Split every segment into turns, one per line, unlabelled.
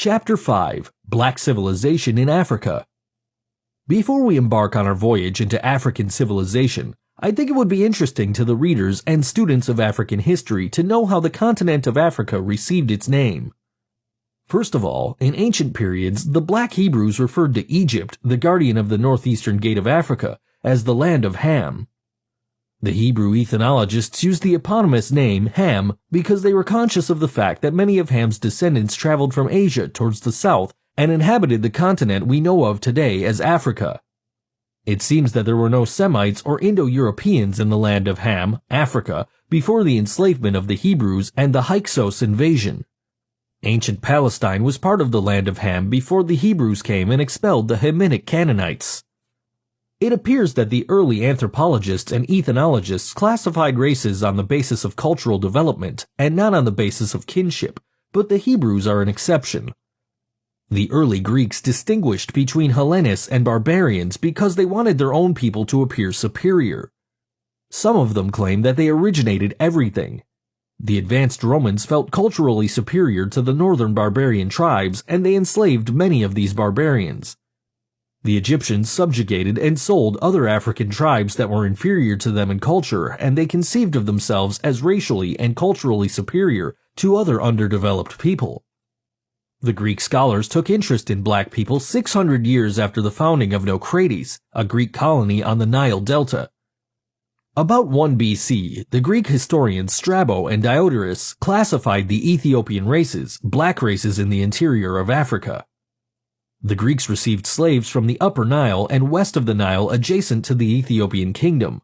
Chapter 5 Black Civilization in Africa. Before we embark on our voyage into African civilization, I think it would be interesting to the readers and students of African history to know how the continent of Africa received its name. First of all, in ancient periods, the black Hebrews referred to Egypt, the guardian of the northeastern gate of Africa, as the land of Ham. The Hebrew ethnologists used the eponymous name Ham because they were conscious of the fact that many of Ham's descendants traveled from Asia towards the south and inhabited the continent we know of today as Africa. It seems that there were no Semites or Indo-Europeans in the land of Ham, Africa, before the enslavement of the Hebrews and the Hyksos invasion. Ancient Palestine was part of the land of Ham before the Hebrews came and expelled the Hamitic Canaanites. It appears that the early anthropologists and ethnologists classified races on the basis of cultural development and not on the basis of kinship, but the Hebrews are an exception. The early Greeks distinguished between Hellenists and barbarians because they wanted their own people to appear superior. Some of them claim that they originated everything. The advanced Romans felt culturally superior to the northern barbarian tribes, and they enslaved many of these barbarians. The Egyptians subjugated and sold other African tribes that were inferior to them in culture, and they conceived of themselves as racially and culturally superior to other underdeveloped people. The Greek scholars took interest in black people 600 years after the founding of Naucratis, a Greek colony on the Nile Delta. About 1 BC, the Greek historians Strabo and Diodorus classified the Ethiopian races, black races in the interior of Africa. The Greeks received slaves from the Upper Nile and west of the Nile adjacent to the Ethiopian kingdom.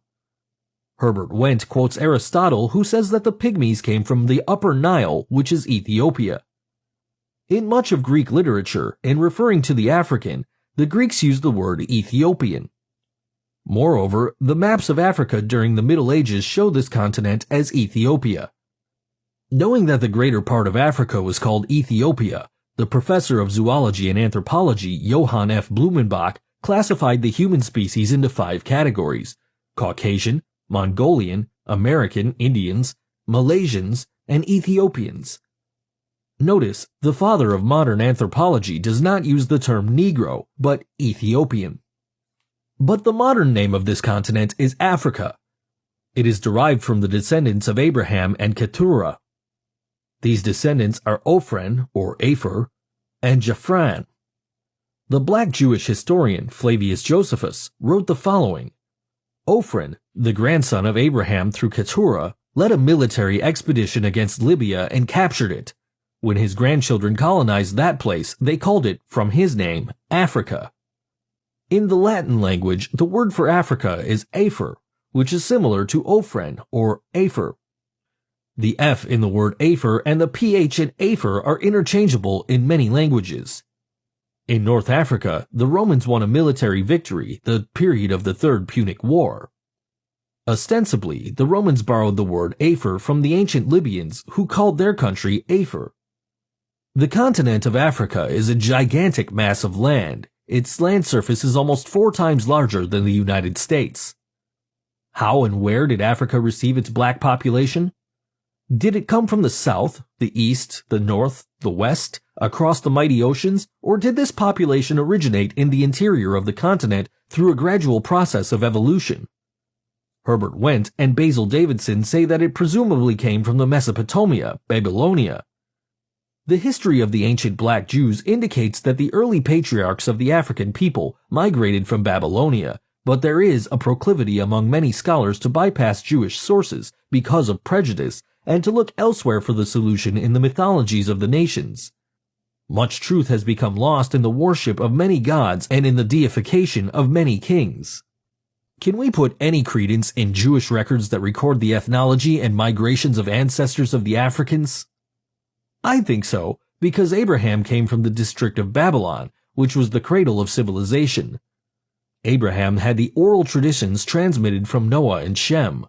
Herbert Wendt quotes Aristotle, who says that the Pygmies came from the Upper Nile, which is Ethiopia. In much of Greek literature, in referring to the African, the Greeks used the word Ethiopian. Moreover, the maps of Africa during the Middle Ages show this continent as Ethiopia. Knowing that the greater part of Africa was called Ethiopia, the professor of zoology and anthropology, Johann F. Blumenbach, classified the human species into 5 categories: Caucasian, Mongolian, American Indians, Malaysians, and Ethiopians. Notice, the father of modern anthropology does not use the term Negro, but Ethiopian. But the modern name of this continent is Africa. It is derived from the descendants of Abraham and Keturah. These descendants are Ophren, or Aphor, and Japhran. The black Jewish historian Flavius Josephus wrote the following: Ophren, the grandson of Abraham through Keturah, led a military expedition against Libya and captured it. When his grandchildren colonized that place, they called it, from his name, Africa. In the Latin language, the word for Africa is Aphor, which is similar to Ophren, or Aphor. The F in the word Aphor and the PH in Aphor are interchangeable in many languages. In North Africa, the Romans won a military victory, the period of the Third Punic War. Ostensibly, the Romans borrowed the word Aphor from the ancient Libyans, who called their country Aphor. The continent of Africa is a gigantic mass of land. Its land surface is almost 4 times larger than the United States. How and where did Africa receive its black population? Did it come from the south, the east, the north, the west, across the mighty oceans, or did this population originate in the interior of the continent through a gradual process of evolution? Herbert Wendt and Basil Davidson say that it presumably came from the Mesopotamia, Babylonia. The history of the ancient black Jews indicates that the early patriarchs of the African people migrated from Babylonia, but there is a proclivity among many scholars to bypass Jewish sources because of prejudice and to look elsewhere for the solution in the mythologies of the nations. Much truth has become lost in the worship of many gods and in the deification of many kings. Can we put any credence in Jewish records that record the ethnology and migrations of ancestors of the Africans? I think so, because Abraham came from the district of Babylon, which was the cradle of civilization. Abraham had the oral traditions transmitted from Noah and Shem.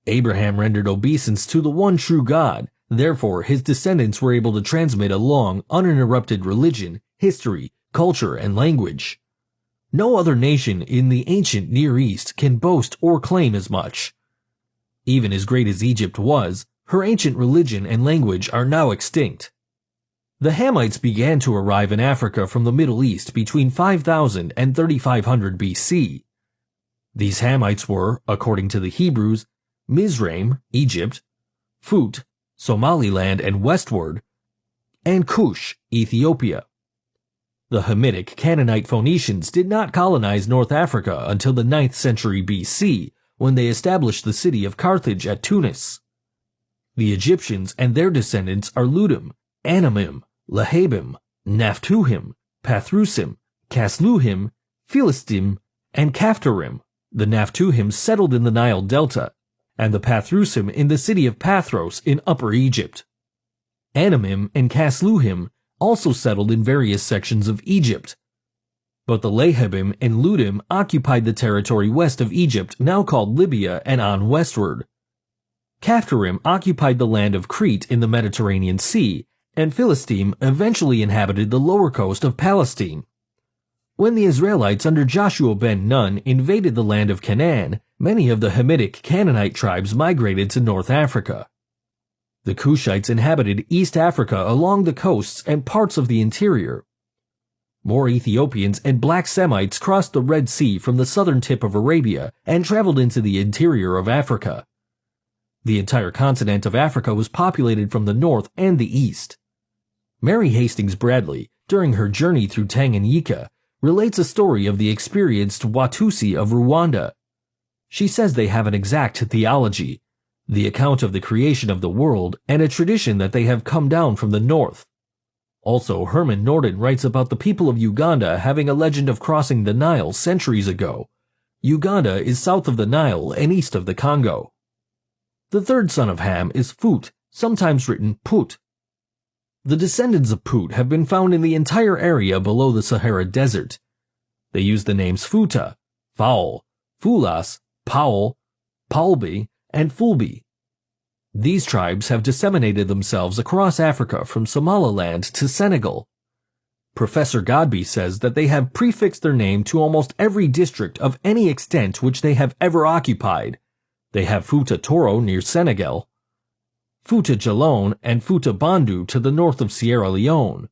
Abraham rendered obeisance to the one true God, therefore his descendants were able to transmit a long, uninterrupted religion, history, culture, and language. No other nation in the ancient Near East can boast or claim as much. Even as great as Egypt was, her ancient religion and language are now extinct. The Hamites began to arrive in Africa from the Middle East between 5000 and 3500 BC. These Hamites were, according to the Hebrews, Mizraim, Egypt, Phut, Somaliland and westward, and Cush, Ethiopia. The Hamitic Canaanite Phoenicians did not colonize North Africa until the 9th century BC, when they established the city of Carthage at Tunis. The Egyptians and their descendants are Ludim, Anamim, Lahabim, Naphtuhim, Pathrusim, Casluhim, Philistim, and Caphtorim. The Naphtuhim settled in the Nile Delta, and the Pathrusim in the city of Pathros in Upper Egypt. Anamim and Casluhim also settled in various sections of Egypt. But the Lahabim and Ludim occupied the territory west of Egypt, now called Libya, and on westward. Caphtorim occupied the land of Crete in the Mediterranean Sea, and Philistim eventually inhabited the lower coast of Palestine. When the Israelites under Joshua ben Nun invaded the land of Canaan, many of the Hamitic Canaanite tribes migrated to North Africa. The Cushites inhabited East Africa along the coasts and parts of the interior. More Ethiopians and Black Semites crossed the Red Sea from the southern tip of Arabia and traveled into the interior of Africa. The entire continent of Africa was populated from the north and the east. Mary Hastings Bradley, during her journey through Tanganyika, relates a story of the experienced Watusi of Rwanda. She says they have an exact theology, the account of the creation of the world, and a tradition that they have come down from the north. Also, Herman Norden writes about the people of Uganda having a legend of crossing the Nile centuries ago. Uganda is south of the Nile and east of the Congo. The third son of Ham is Phut, sometimes written Put. The descendants of Put have been found in the entire area below the Sahara Desert. They use the names Futa, Fowl, Fulas, Powell, Paulbi, and Fulbi. These tribes have disseminated themselves across Africa from Somaliland to Senegal. Professor Godby says that they have prefixed their name to almost every district of any extent which they have ever occupied. They have Futa Toro near Senegal, Futa Jalone and Futa Bandu to the north of Sierra Leone.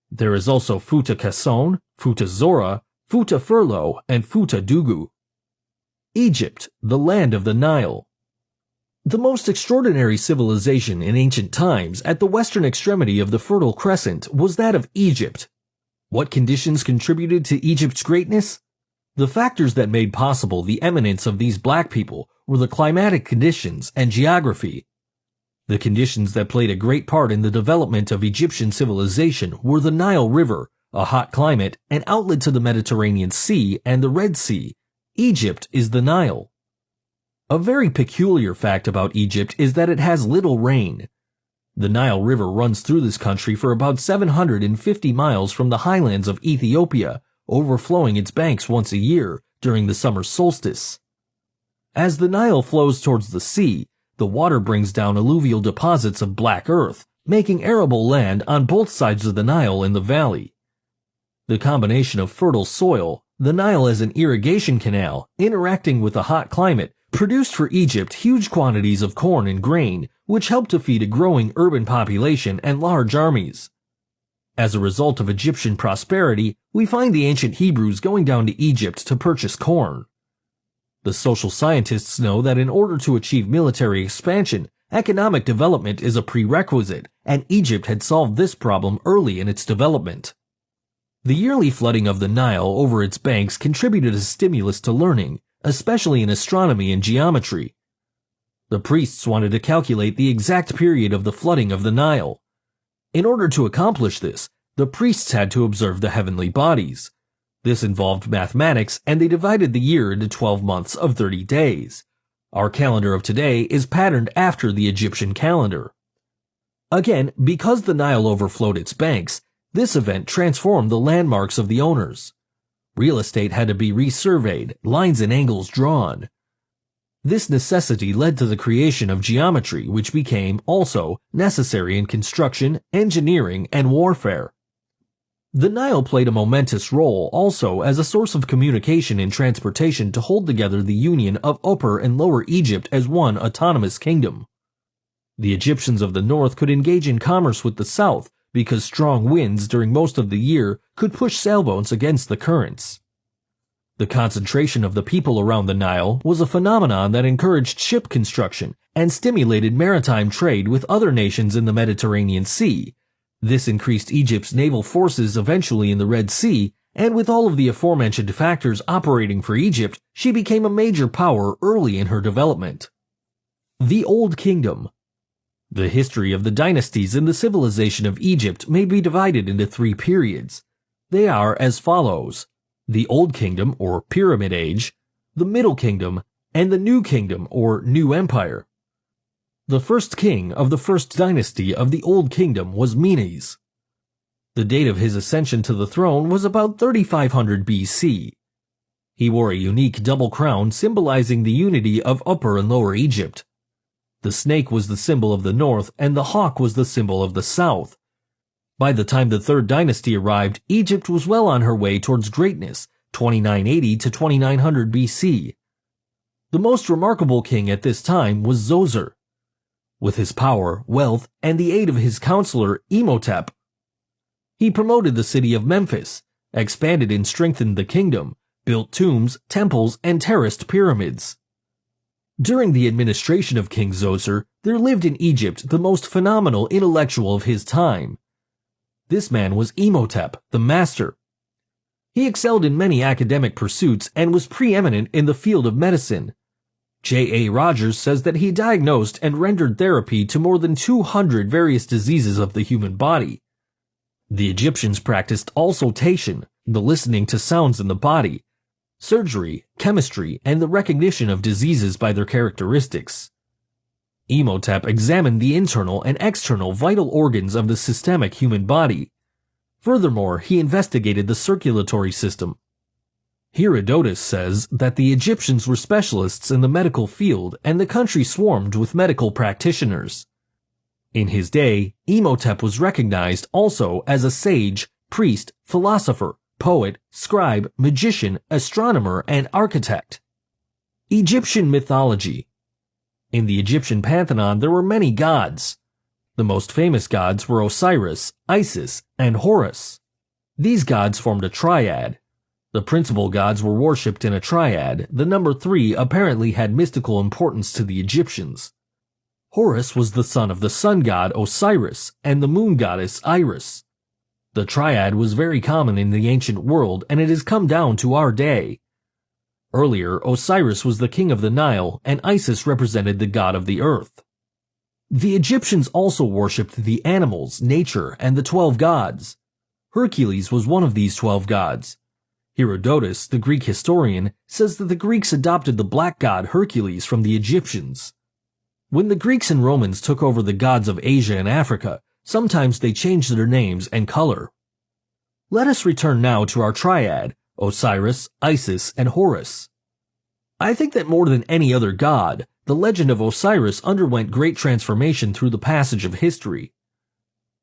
There is also Futa Kasson, Futa Zora, Futa Furlo, and Futa Dugu. Egypt, the land of the Nile. The most extraordinary civilization in ancient times at the western extremity of the Fertile Crescent was that of Egypt. What conditions contributed to Egypt's greatness? The factors that made possible the eminence of these black people were the climatic conditions and geography. The conditions that played a great part in the development of Egyptian civilization were the Nile River, a hot climate, an outlet to the Mediterranean Sea and the Red Sea. Egypt is the Nile. A very peculiar fact about Egypt is that it has little rain. The Nile River runs through this country for about 750 miles from the highlands of Ethiopia, overflowing its banks once a year during the summer solstice. As the Nile flows towards the sea, the water brings down alluvial deposits of black earth, making arable land on both sides of the Nile in the valley. The combination of fertile soil, the Nile as an irrigation canal, interacting with a hot climate, produced for Egypt huge quantities of corn and grain, which helped to feed a growing urban population and large armies. As a result of Egyptian prosperity, we find the ancient Hebrews going down to Egypt to purchase corn. The social scientists know that in order to achieve military expansion, economic development is a prerequisite, and Egypt had solved this problem early in its development. The yearly flooding of the Nile over its banks contributed a stimulus to learning, especially in astronomy and geometry. The priests wanted to calculate the exact period of the flooding of the Nile. In order to accomplish this, the priests had to observe the heavenly bodies. This involved mathematics, and they divided the year into 12 months of 30 days. Our calendar of today is patterned after the Egyptian calendar. Again, because the Nile overflowed its banks, this event transformed the landmarks of the owners. Real estate had to be resurveyed, lines and angles drawn. This necessity led to the creation of geometry, which became, also, necessary in construction, engineering, and warfare. The Nile played a momentous role also as a source of communication and transportation to hold together the union of Upper and Lower Egypt as one autonomous kingdom. The Egyptians of the north could engage in commerce with the south, because strong winds during most of the year could push sailboats against the currents. The concentration of the people around the Nile was a phenomenon that encouraged ship construction and stimulated maritime trade with other nations in the Mediterranean Sea. This increased Egypt's naval forces eventually in the Red Sea, and with all of the aforementioned factors operating for Egypt, she became a major power early in her development. The Old Kingdom. The history of the dynasties in the civilization of Egypt may be divided into three periods. They are as follows: the Old Kingdom, or Pyramid Age, the Middle Kingdom, and the New Kingdom, or New Empire. The first king of the first dynasty of the Old Kingdom was Menes. The date of his ascension to the throne was about 3500 BC. He wore a unique double crown symbolizing the unity of Upper and Lower Egypt. The snake was the symbol of the north and the hawk was the symbol of the south. By the time the third dynasty arrived, Egypt was well on her way towards greatness, 2980 to 2900 BC. The most remarkable king at this time was Zoser. With his power, wealth, and the aid of his counselor Imhotep, he promoted the city of Memphis, expanded and strengthened the kingdom, built tombs, temples, and terraced pyramids. During the administration of King Zoser, there lived in Egypt the most phenomenal intellectual of his time. This man was Imhotep, the master. He excelled in many academic pursuits and was preeminent in the field of medicine. J. A. Rogers says that he diagnosed and rendered therapy to more than 200 various diseases of the human body. The Egyptians practiced auscultation, the listening to sounds in the body, surgery, chemistry, and the recognition of diseases by their characteristics. Imhotep examined the internal and external vital organs of the systemic human body. Furthermore, he investigated the circulatory system. Herodotus says that the Egyptians were specialists in the medical field and the country swarmed with medical practitioners. In his day, Imhotep was recognized also as a sage, priest, philosopher, poet, scribe, magician, astronomer, and architect. Egyptian mythology. In the Egyptian pantheon there were many gods. The most famous gods were Osiris, Isis, and Horus. These gods formed a triad. The principal gods were worshipped in a triad. The number 3 apparently had mystical importance to the Egyptians. Horus was the son of the sun god Osiris and the moon goddess Iris. The triad was very common in the ancient world and it has come down to our day. Earlier, Osiris was the king of the Nile and Isis represented the god of the earth. The Egyptians also worshipped the animals, nature, and the 12 gods. Hercules was one of these 12 gods. Herodotus, the Greek historian, says that the Greeks adopted the black god Hercules from the Egyptians. When the Greeks and Romans took over the gods of Asia and Africa, sometimes they changed their names and color. Let us return now to our triad, Osiris, Isis, and Horus. I think that more than any other god, the legend of Osiris underwent great transformation through the passage of history.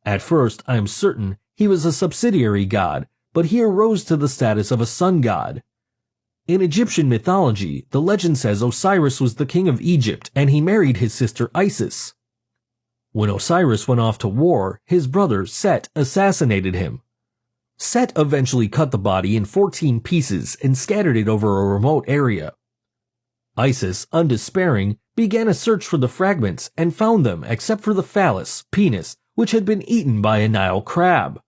At first, I am certain, he was a subsidiary god, but he arose to the status of a sun god. In Egyptian mythology, the legend says Osiris was the king of Egypt and he married his sister Isis. When Osiris went off to war, his brother Set assassinated him. Set eventually cut the body in 14 pieces and scattered it over a remote area. Isis, undespairing, began a search for the fragments and found them except for the phallus, penis, which had been eaten by a Nile crab.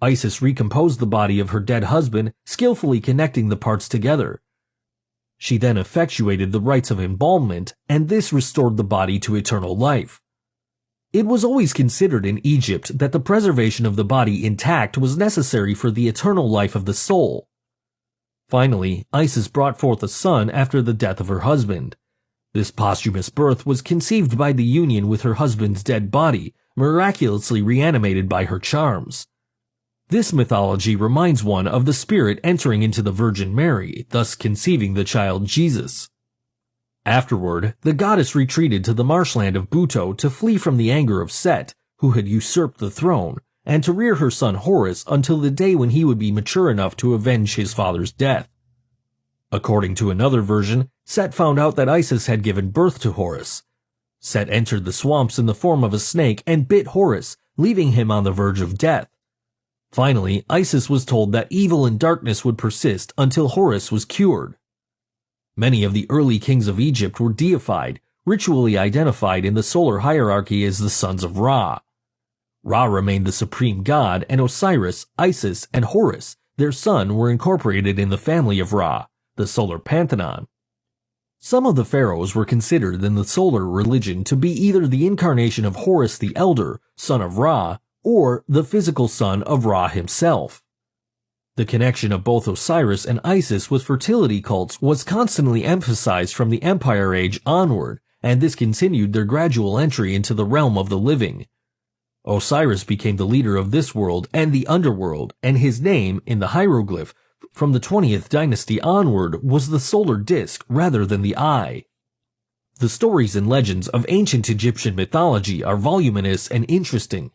Isis recomposed the body of her dead husband, skillfully connecting the parts together. She then effectuated the rites of embalmment, and this restored the body to eternal life. It was always considered in Egypt that the preservation of the body intact was necessary for the eternal life of the soul. Finally, Isis brought forth a son after the death of her husband. This posthumous birth was conceived by the union with her husband's dead body, miraculously reanimated by her charms. This mythology reminds one of the spirit entering into the Virgin Mary, thus conceiving the child Jesus. Afterward, the goddess retreated to the marshland of Buto to flee from the anger of Set, who had usurped the throne, and to rear her son Horus until the day when he would be mature enough to avenge his father's death. According to another version, Set found out that Isis had given birth to Horus. Set entered the swamps in the form of a snake and bit Horus, leaving him on the verge of death. Finally, Isis was told that evil and darkness would persist until Horus was cured. Many of the early kings of Egypt were deified, ritually identified in the solar hierarchy as the sons of Ra. Ra remained the supreme god, and Osiris, Isis, and Horus, their son, were incorporated in the family of Ra, the solar pantheon. Some of the pharaohs were considered in the solar religion to be either the incarnation of Horus the Elder, son of Ra, or the physical son of Ra himself. The connection of both Osiris and Isis with fertility cults was constantly emphasized from the Empire Age onward, and this continued their gradual entry into the realm of the living. Osiris became the leader of this world and the underworld, and his name, in the hieroglyph, from the 20th dynasty onward, was the solar disk rather than the eye. The stories and legends of ancient Egyptian mythology are voluminous and interesting.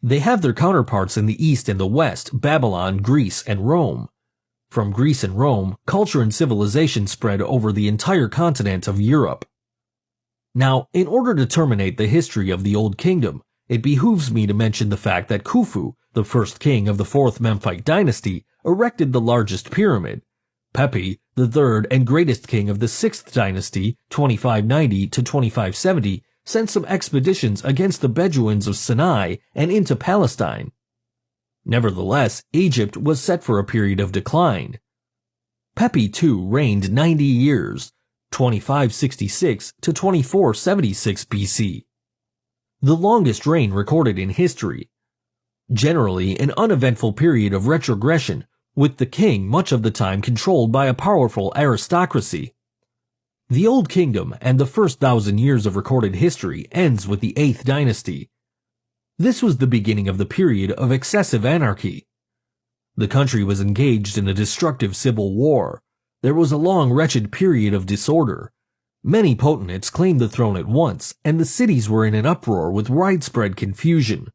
They have their counterparts in the East and the West, Babylon, Greece, and Rome. From Greece and Rome, culture and civilization spread over the entire continent of Europe. Now, in order to terminate the history of the Old Kingdom, it behooves me to mention the fact that Khufu, the first king of the 4th Memphite dynasty, erected the largest pyramid. Pepi, the third and greatest king of the 6th dynasty, 2590 to 2570, sent some expeditions against the Bedouins of Sinai and into Palestine. Nevertheless, Egypt was set for a period of decline. Pt2 reigned 90 years, 2566 to 2476 BC. The longest reign recorded in history. Generally an uneventful period of retrogression, with the king much of the time controlled by a powerful aristocracy. The Old Kingdom and the first 1,000 years of recorded history ends with the 8th dynasty. This was the beginning of the period of excessive anarchy. The country was engaged in a destructive civil war. There was a long wretched period of disorder. Many potentates claimed the throne at once, and the cities were in an uproar with widespread confusion.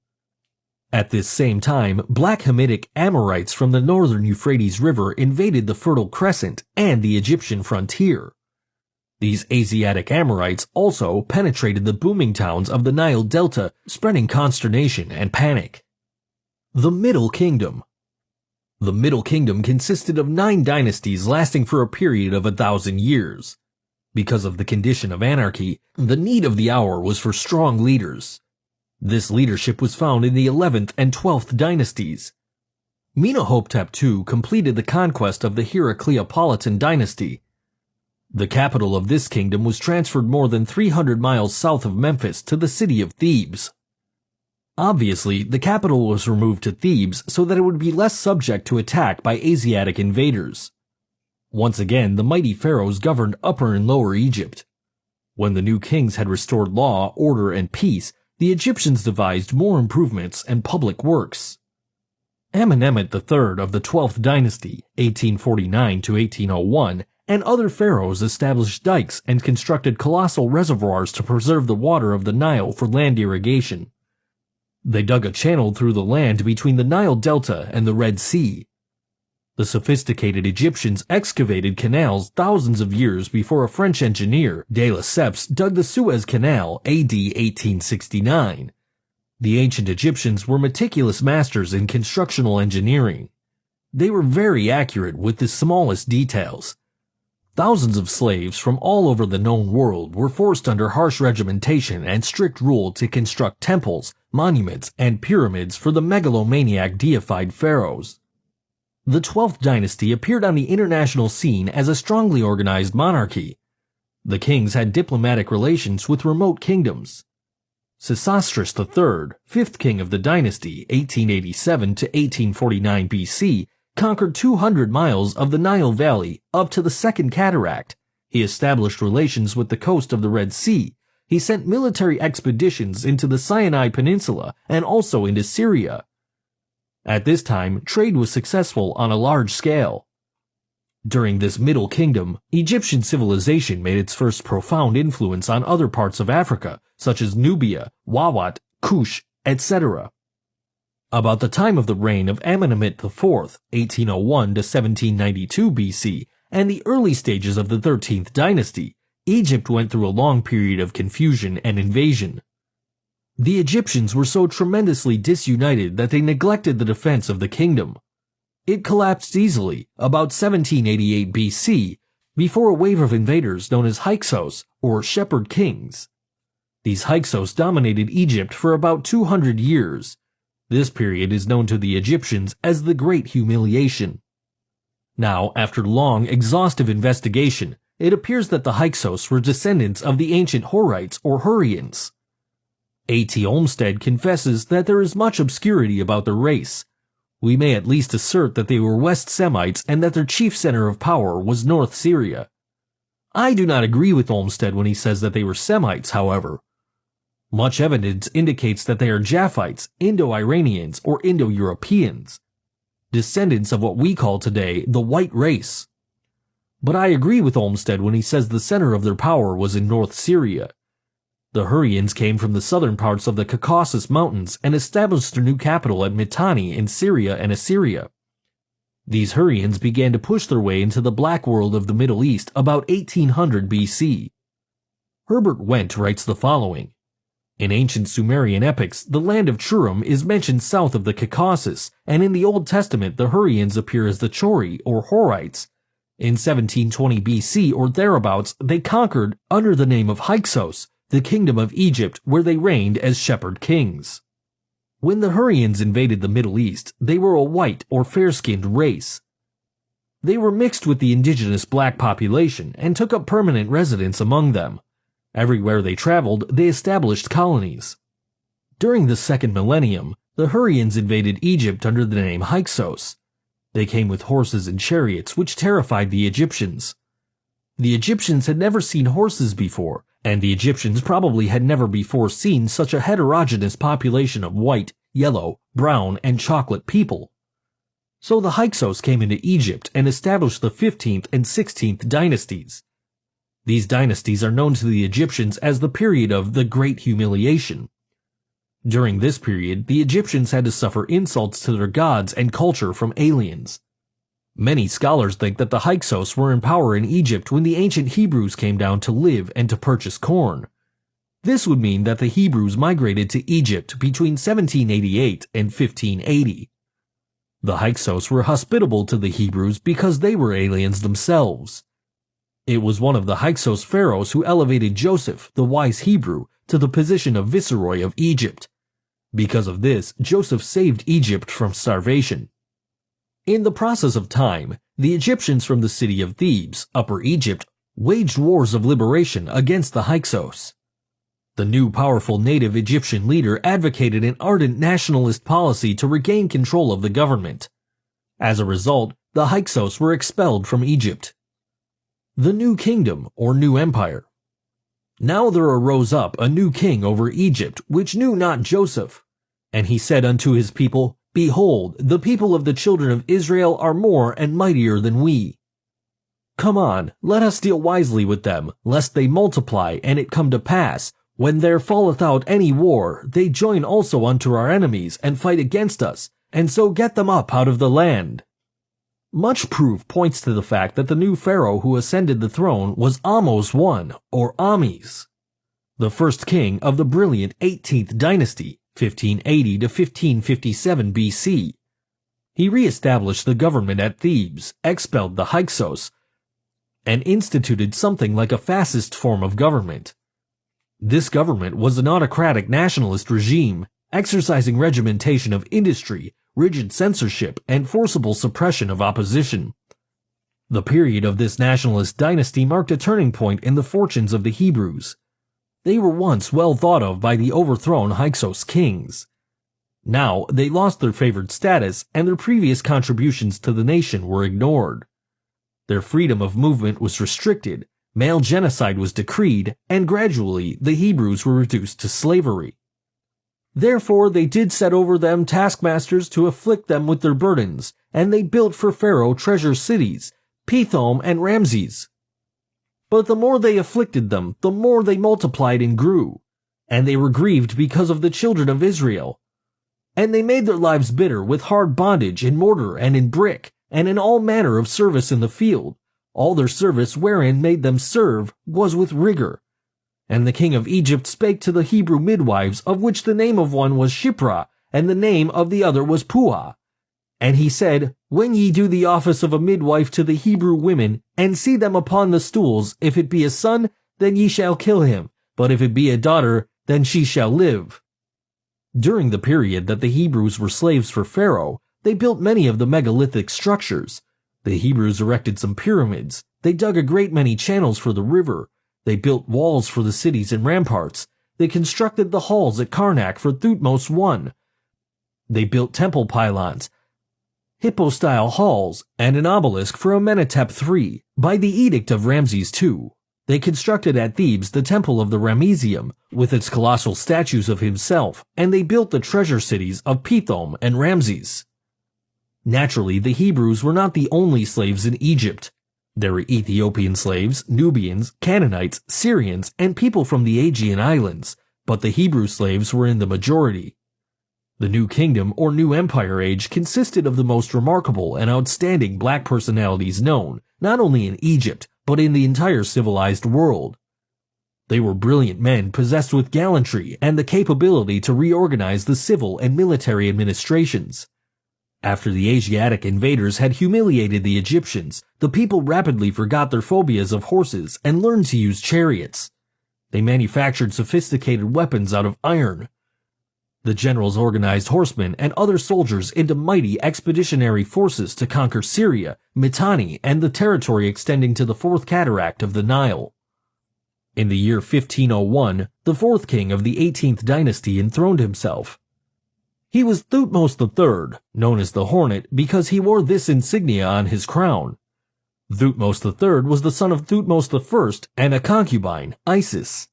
At this same time, black Hamitic Amorites from the northern Euphrates River invaded the Fertile Crescent and the Egyptian frontier. These Asiatic Amorites also penetrated the booming towns of the Nile Delta, spreading consternation and panic. The Middle Kingdom. The Middle Kingdom consisted of 9 dynasties lasting for a period of 1,000 years. Because of the condition of anarchy, the need of the hour was for strong leaders. This leadership was found in the 11th and 12th dynasties. Menahotep II completed the conquest of the Heracleopolitan dynasty. The capital of this kingdom was transferred more than 300 miles south of Memphis to the city of Thebes. Obviously, the capital was removed to Thebes so that it would be less subject to attack by Asiatic invaders. Once again, the mighty pharaohs governed Upper and Lower Egypt. When the new kings had restored law, order, and peace, the Egyptians devised more improvements and public works. Amenemhet III of the 12th dynasty, 1849 to 1801, and other pharaohs established dikes and constructed colossal reservoirs to preserve the water of the Nile for land irrigation. They dug a channel through the land between the Nile Delta and the Red Sea. The sophisticated Egyptians excavated canals thousands of years before a French engineer, de Lesseps, dug the Suez Canal AD 1869. The ancient Egyptians were meticulous masters in constructional engineering. They were very accurate with the smallest details. Thousands of slaves from all over the known world were forced under harsh regimentation and strict rule to construct temples, monuments, and pyramids for the megalomaniac deified pharaohs. The 12th dynasty appeared on the international scene as a strongly organized monarchy. The kings had diplomatic relations with remote kingdoms. Sesostris III, 5th king of the dynasty, 1887 to 1849 BC, conquered 200 miles of the Nile Valley up to the Second Cataract. He established relations with the coast of the Red Sea. He sent military expeditions into the Sinai Peninsula and also into Syria. At this time, trade was successful on a large scale. During this Middle Kingdom, Egyptian civilization made its first profound influence on other parts of Africa, such as Nubia, Wawat, Kush, etc. About the time of the reign of Amenemhet IV, 1801 to 1792 BC, and the early stages of the 13th dynasty, Egypt went through a long period of confusion and invasion. The Egyptians were so tremendously disunited that they neglected the defense of the kingdom. It collapsed easily, about 1788 BC, before a wave of invaders known as Hyksos, or Shepherd Kings. These Hyksos dominated Egypt for about 200 years. This period is known to the Egyptians as the Great Humiliation. Now, after long, exhaustive investigation, it appears that the Hyksos were descendants of the ancient Horites or Hurrians. A.T. Olmsted confesses that there is much obscurity about their race. We may at least assert that they were West Semites and that their chief center of power was North Syria. I do not agree with Olmsted when he says that they were Semites, however. Much evidence indicates that they are Japhites, Indo-Iranians, or Indo-Europeans, descendants of what we call today the white race. But I agree with Olmsted when he says the center of their power was in North Syria. The Hurrians came from the southern parts of the Caucasus Mountains and established their new capital at Mitanni in Syria and Assyria. These Hurrians began to push their way into the black world of the Middle East about 1800 BC. Herbert Wendt writes the following. In ancient Sumerian epics, the land of Churum is mentioned south of the Caucasus, and in the Old Testament the Hurrians appear as the Chori or Horites. In 1720 BC or thereabouts, they conquered, under the name of Hyksos, the kingdom of Egypt, where they reigned as shepherd kings. When the Hurrians invaded the Middle East, they were a white or fair-skinned race. They were mixed with the indigenous black population and took up permanent residence among them. Everywhere they traveled, they established colonies. During the second millennium, the Hurrians invaded Egypt under the name Hyksos. They came with horses and chariots, which terrified the Egyptians. The Egyptians had never seen horses before, and the Egyptians probably had never before seen such a heterogeneous population of white, yellow, brown, and chocolate people. So the Hyksos came into Egypt and established the 15th and 16th dynasties. These dynasties are known to the Egyptians as the period of the Great Humiliation. During this period, the Egyptians had to suffer insults to their gods and culture from aliens. Many scholars think that the Hyksos were in power in Egypt when the ancient Hebrews came down to live and to purchase corn. This would mean that the Hebrews migrated to Egypt between 1788 and 1580. The Hyksos were hospitable to the Hebrews because they were aliens themselves. It was one of the Hyksos pharaohs who elevated Joseph, the wise Hebrew, to the position of viceroy of Egypt. Because of this, Joseph saved Egypt from starvation. In the process of time, the Egyptians from the city of Thebes, Upper Egypt, waged wars of liberation against the Hyksos. The new powerful native Egyptian leader advocated an ardent nationalist policy to regain control of the government. As a result, the Hyksos were expelled from Egypt. The New Kingdom, or New Empire. Now there arose up a new king over Egypt, which knew not Joseph. And he said unto his people, Behold, the people of the children of Israel are more and mightier than we. Come on, let us deal wisely with them, lest they multiply, and it come to pass, when there falleth out any war, they join also unto our enemies, and fight against us, and so get them up out of the land. Much proof points to the fact that the new pharaoh who ascended the throne was Ahmose I, or Ames, the first king of the brilliant 18th dynasty, 1580 to 1557 BC. He re-established the government at Thebes, expelled the Hyksos, and instituted something like a fascist form of government. This government was an autocratic nationalist regime, exercising regimentation of industry, rigid censorship, and forcible suppression of opposition. The period of this nationalist dynasty marked a turning point in the fortunes of the Hebrews. They were once well thought of by the overthrown Hyksos kings. Now they lost their favored status, and their previous contributions to the nation were ignored. Their freedom of movement was restricted, male genocide was decreed, and gradually the Hebrews were reduced to slavery. Therefore they did set over them taskmasters to afflict them with their burdens, and they built for Pharaoh treasure cities, Pithom and Ramses. But the more they afflicted them, the more they multiplied and grew, and they were grieved because of the children of Israel. And they made their lives bitter with hard bondage in mortar and in brick, and in all manner of service in the field. All their service wherein made them serve was with rigor. And the king of Egypt spake to the Hebrew midwives, of which the name of one was Shiphrah, and the name of the other was Puah. And he said, When ye do the office of a midwife to the Hebrew women, and see them upon the stools, if it be a son, then ye shall kill him, but if it be a daughter, then she shall live. During the period that the Hebrews were slaves for Pharaoh, they built many of the megalithic structures. The Hebrews erected some pyramids. They dug a great many channels for the river. They built walls for the cities and ramparts. They constructed the halls at Karnak for Thutmose I. They built temple pylons, hypostyle halls, and an obelisk for Amenhotep III by the edict of Ramses II. They constructed at Thebes the temple of the Ramesseum with its colossal statues of himself, and they built the treasure cities of Pithom and Ramses. Naturally, the Hebrews were not the only slaves in Egypt. There were Ethiopian slaves, Nubians, Canaanites, Syrians, and people from the Aegean Islands, but the Hebrew slaves were in the majority. The New Kingdom or New Empire age consisted of the most remarkable and outstanding black personalities known, not only in Egypt, but in the entire civilized world. They were brilliant men possessed with gallantry and the capability to reorganize the civil and military administrations. After the Asiatic invaders had humiliated the Egyptians, the people rapidly forgot their phobias of horses and learned to use chariots. They manufactured sophisticated weapons out of iron. The generals organized horsemen and other soldiers into mighty expeditionary forces to conquer Syria, Mitanni, and the territory extending to the Fourth Cataract of the Nile. In the year 1501, the fourth king of the 18th dynasty enthroned himself. He was Thutmose III, known as the Hornet because he wore this insignia on his crown. Thutmose III was the son of Thutmose I and a concubine, Isis.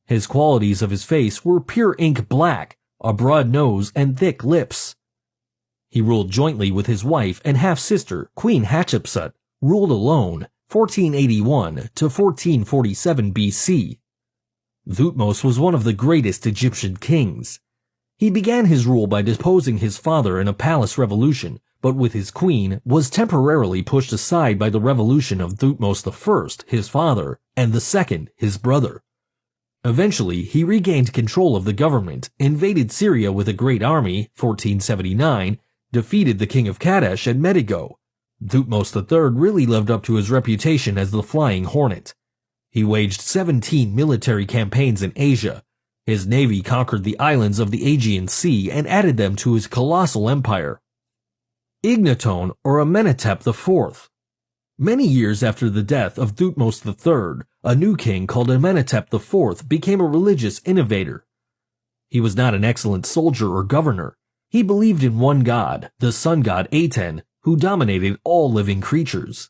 His qualities of his face were pure ink black, a broad nose, and thick lips. He ruled jointly with his wife and half-sister, Queen Hatshepsut, ruled alone, 1481 to 1447 BC. Thutmose was one of the greatest Egyptian kings. He began his rule by deposing his father in a palace revolution, but with his queen was temporarily pushed aside by the revolution of Thutmose I, his father, and the second, his brother. Eventually, he regained control of the government, invaded Syria with a great army, 1479, defeated the king of Kadesh at Medigo. Thutmose III really lived up to his reputation as the Flying Hornet. He waged 17 military campaigns in Asia. His navy conquered the islands of the Aegean Sea and added them to his colossal empire. Ignaton or Amenhotep IV. Many years after the death of Thutmose III, a new king called Amenhotep IV became a religious innovator. He was not an excellent soldier or governor. He believed in one god, the sun god Aten, who dominated all living creatures.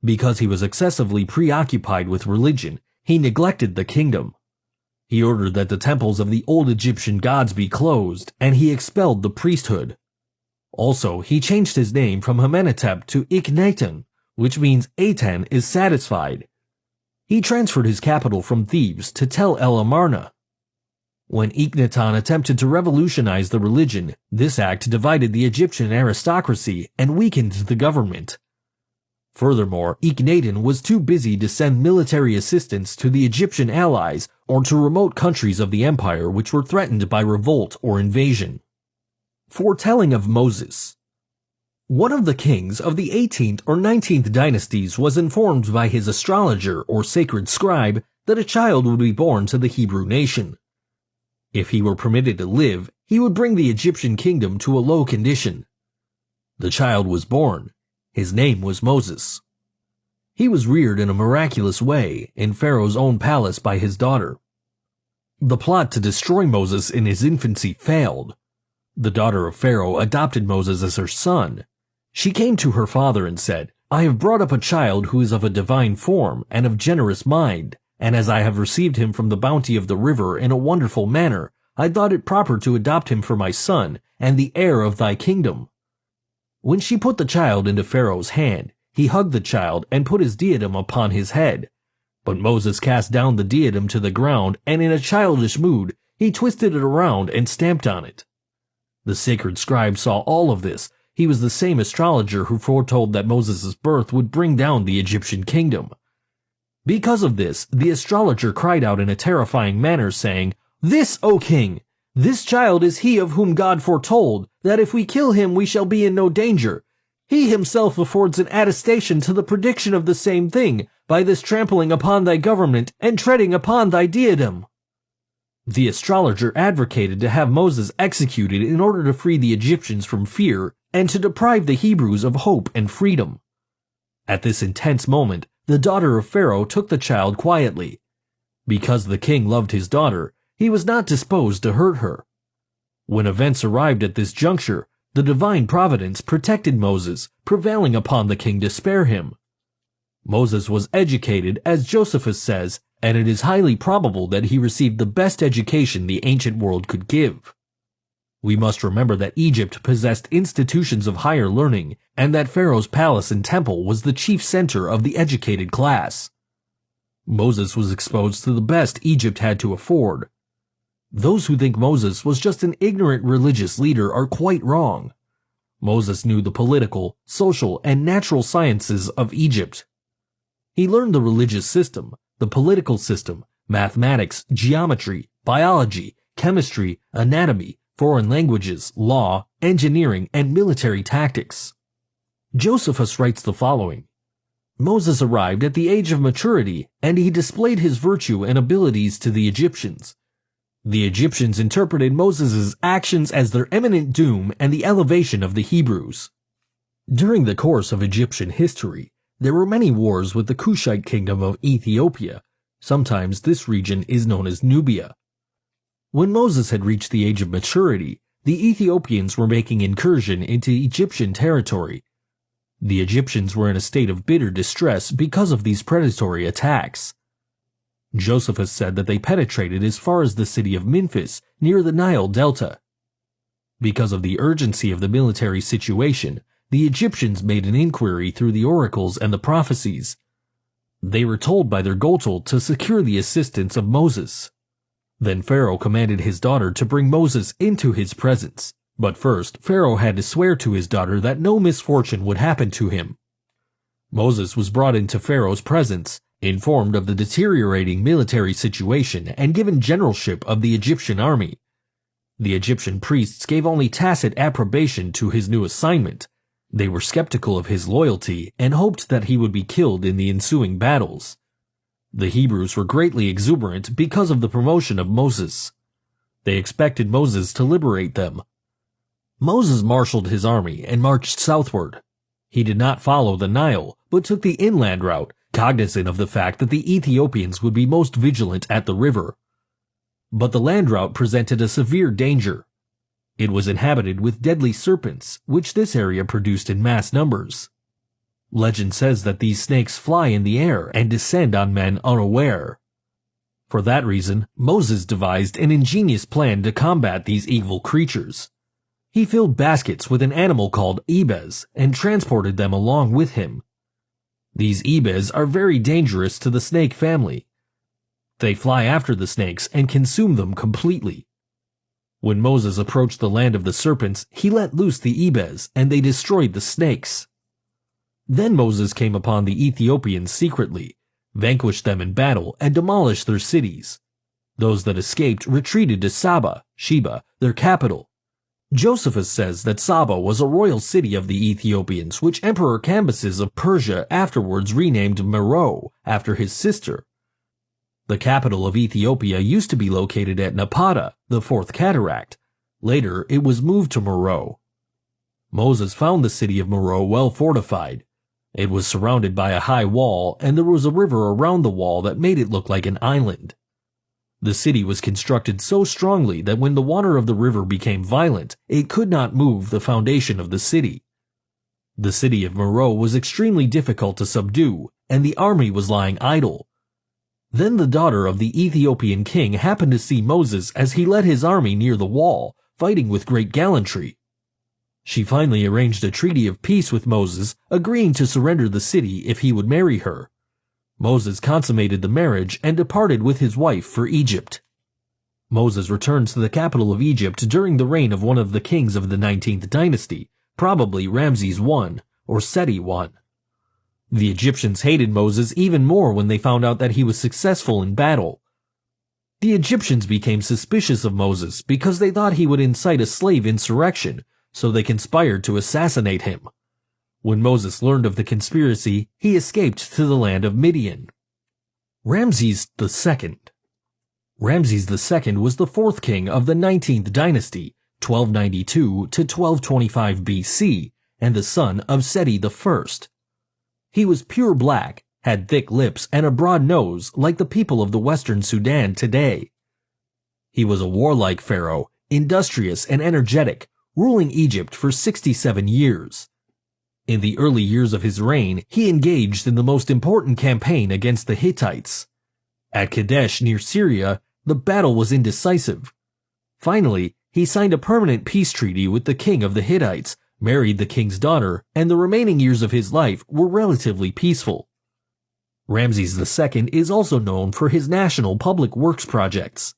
Because he was excessively preoccupied with religion, he neglected the kingdom. He ordered that the temples of the old Egyptian gods be closed, and he expelled the priesthood. Also, he changed his name from Amenhotep to Ikhneten, which means Aten is satisfied. He transferred his capital from Thebes to Tel El Amarna. When Ikhneten attempted to revolutionize the religion, this act divided the Egyptian aristocracy and weakened the government. Furthermore, Ikhneten was too busy to send military assistance to the Egyptian allies or to remote countries of the empire which were threatened by revolt or invasion. Foretelling of Moses. One of the kings of the 18th or 19th dynasties was informed by his astrologer or sacred scribe that a child would be born to the Hebrew nation. If he were permitted to live, he would bring the Egyptian kingdom to a low condition. The child was born. His name was Moses. He was reared in a miraculous way in Pharaoh's own palace by his daughter. The plot to destroy Moses in his infancy failed. The daughter of Pharaoh adopted Moses as her son. She came to her father and said, "I have brought up a child who is of a divine form and of generous mind, and as I have received him from the bounty of the river in a wonderful manner, I thought it proper to adopt him for my son and the heir of thy kingdom." When she put the child into Pharaoh's hand, he hugged the child and put his diadem upon his head. But Moses cast down the diadem to the ground, and in a childish mood, he twisted it around and stamped on it. The sacred scribe saw all of this. He was the same astrologer who foretold that Moses' birth would bring down the Egyptian kingdom. Because of this, the astrologer cried out in a terrifying manner, saying, "This, O king! This child is he of whom God foretold, that if we kill him we shall be in no danger. He himself affords an attestation to the prediction of the same thing, by this trampling upon thy government and treading upon thy diadem." The astrologer advocated to have Moses executed in order to free the Egyptians from fear and to deprive the Hebrews of hope and freedom. At this intense moment, the daughter of Pharaoh took the child quietly. Because the king loved his daughter, he was not disposed to hurt her. When events arrived at this juncture, the divine providence protected Moses, prevailing upon the king to spare him. Moses was educated, as Josephus says, and it is highly probable that he received the best education the ancient world could give. We must remember that Egypt possessed institutions of higher learning, and that Pharaoh's palace and temple was the chief center of the educated class. Moses was exposed to the best Egypt had to afford. Those who think Moses was just an ignorant religious leader are quite wrong. Moses knew the political, social, and natural sciences of Egypt. He learned the religious system, the political system, mathematics, geometry, biology, chemistry, anatomy, foreign languages, law, engineering, and military tactics. Josephus writes the following: Moses arrived at the age of maturity, and he displayed his virtue and abilities to the Egyptians. The Egyptians interpreted Moses' actions as their imminent doom and the elevation of the Hebrews. During the course of Egyptian history, there were many wars with the Kushite kingdom of Ethiopia. Sometimes this region is known as Nubia. When Moses had reached the age of maturity, the Ethiopians were making incursion into Egyptian territory. The Egyptians were in a state of bitter distress because of these predatory attacks. Josephus said that they penetrated as far as the city of Memphis, near the Nile Delta. Because of the urgency of the military situation, the Egyptians made an inquiry through the oracles and the prophecies. They were told by their Gotal to secure the assistance of Moses. Then Pharaoh commanded his daughter to bring Moses into his presence. But first, Pharaoh had to swear to his daughter that no misfortune would happen to him. Moses was brought into Pharaoh's presence, informed of the deteriorating military situation, and given generalship of the Egyptian army. The Egyptian priests gave only tacit approbation to his new assignment. They were skeptical of his loyalty and hoped that he would be killed in the ensuing battles. The Hebrews were greatly exuberant because of the promotion of Moses. They expected Moses to liberate them. Moses marshaled his army and marched southward. He did not follow the Nile, but took the inland route, cognizant of the fact that the Ethiopians would be most vigilant at the river. But the land route presented a severe danger. It was inhabited with deadly serpents, which this area produced in mass numbers. Legend says that these snakes fly in the air and descend on men unaware. For that reason, Moses devised an ingenious plan to combat these evil creatures. He filled baskets with an animal called ibes and transported them along with him. These ibes are very dangerous to the snake family. They fly after the snakes and consume them completely. When Moses approached the land of the serpents, he let loose the ibes and they destroyed the snakes. Then Moses came upon the Ethiopians secretly, vanquished them in battle, and demolished their cities. Those that escaped retreated to Saba, Sheba, their capital. Josephus says that Saba was a royal city of the Ethiopians, which Emperor Cambyses of Persia afterwards renamed Meroe after his sister. The capital of Ethiopia used to be located at Napata, the fourth cataract. Later, it was moved to Meroe. Moses found the city of Meroe well fortified. It was surrounded by a high wall, and there was a river around the wall that made it look like an island. The city was constructed so strongly that when the water of the river became violent, it could not move the foundation of the city. The city of Meroe was extremely difficult to subdue, and the army was lying idle. Then the daughter of the Ethiopian king happened to see Moses as he led his army near the wall, fighting with great gallantry. She finally arranged a treaty of peace with Moses, agreeing to surrender the city if he would marry her. Moses consummated the marriage and departed with his wife for Egypt. Moses returned to the capital of Egypt during the reign of one of the kings of the 19th dynasty, probably Ramses I or Seti I. The Egyptians hated Moses even more when they found out that he was successful in battle. The Egyptians became suspicious of Moses because they thought he would incite a slave insurrection, so they conspired to assassinate him. When Moses learned of the conspiracy, he escaped to the land of Midian. Ramses II. Ramses II was the fourth king of the 19th dynasty, 1292 to 1225 BC, and the son of Seti I. He was pure black, had thick lips and a broad nose like the people of the western Sudan today. He was a warlike pharaoh, industrious and energetic, ruling Egypt for 67 years. In the early years of his reign, he engaged in the most important campaign against the Hittites. At Kadesh near Syria, the battle was indecisive. Finally, he signed a permanent peace treaty with the king of the Hittites, married the king's daughter, and the remaining years of his life were relatively peaceful. Ramses II is also known for his national public works projects.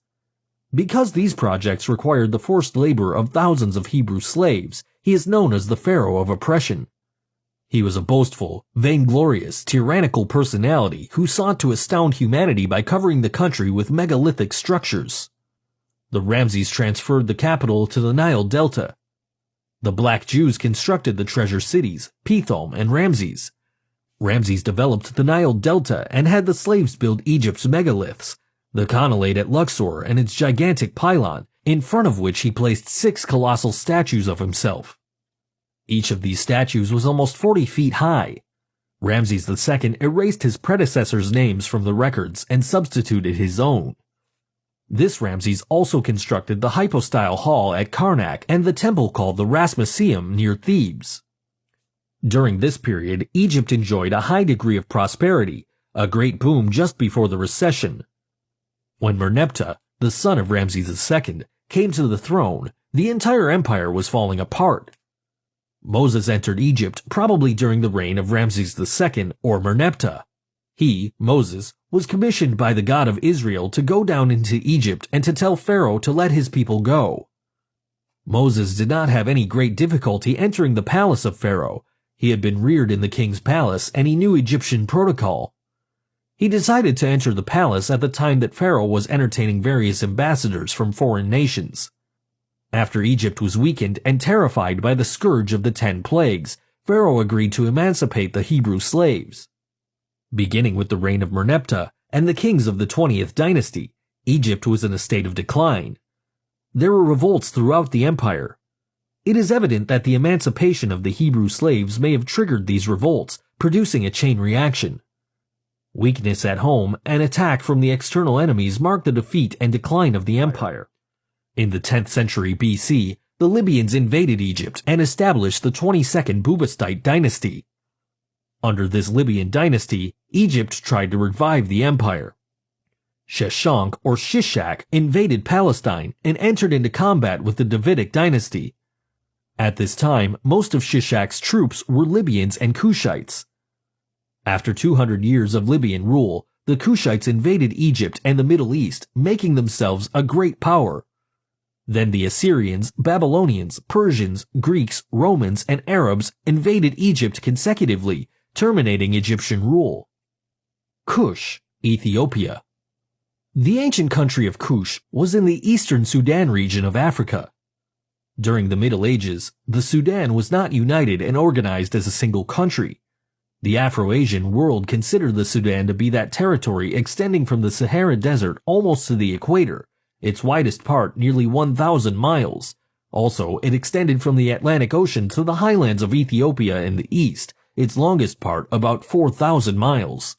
Because these projects required the forced labor of thousands of Hebrew slaves, he is known as the Pharaoh of Oppression. He was a boastful, vainglorious, tyrannical personality who sought to astound humanity by covering the country with megalithic structures. The Ramses transferred the capital to the Nile Delta. The Black Jews constructed the treasure cities, Pithom and Ramses. Ramses developed the Nile Delta and had the slaves build Egypt's megaliths, the Khanate at Luxor and its gigantic pylon, in front of which he placed 6 colossal statues of himself. Each of these statues was almost 40 feet high. Ramses II erased his predecessors' names from the records and substituted his own. This Ramses also constructed the hypostyle hall at Karnak and the temple called the Rasmuseum near Thebes. During this period, Egypt enjoyed a high degree of prosperity, a great boom just before the recession. When Merneptah, the son of Ramses II, came to the throne, the entire empire was falling apart. Moses entered Egypt probably during the reign of Ramses II or Merneptah. He, Moses, was commissioned by the God of Israel to go down into Egypt and to tell Pharaoh to let his people go. Moses did not have any great difficulty entering the palace of Pharaoh. He had been reared in the king's palace and he knew Egyptian protocol. He decided to enter the palace at the time that Pharaoh was entertaining various ambassadors from foreign nations. After Egypt was weakened and terrified by the scourge of the 10 plagues, Pharaoh agreed to emancipate the Hebrew slaves. Beginning with the reign of Merneptah and the kings of the 20th dynasty, Egypt was in a state of decline. There were revolts throughout the empire. It is evident that the emancipation of the Hebrew slaves may have triggered these revolts, producing a chain reaction. Weakness at home and attack from the external enemies marked the defeat and decline of the empire. In the 10th century BC, the Libyans invaded Egypt and established the 22nd Bubastite dynasty. Under this Libyan dynasty, Egypt tried to revive the empire. Sheshonq or Shishak invaded Palestine and entered into combat with the Davidic dynasty. At this time, most of Shishak's troops were Libyans and Kushites. After 200 years of Libyan rule, the Kushites invaded Egypt and the Middle East, making themselves a great power. Then the Assyrians, Babylonians, Persians, Greeks, Romans, and Arabs invaded Egypt consecutively, terminating Egyptian rule. Kush, Ethiopia. The ancient country of Kush was in the eastern Sudan region of Africa. During the Middle Ages, the Sudan was not united and organized as a single country. The Afro-Asian world considered the Sudan to be that territory extending from the Sahara Desert almost to the equator, its widest part nearly 1,000 miles. Also, it extended from the Atlantic Ocean to the highlands of Ethiopia in the east, its longest part about 4,000 miles.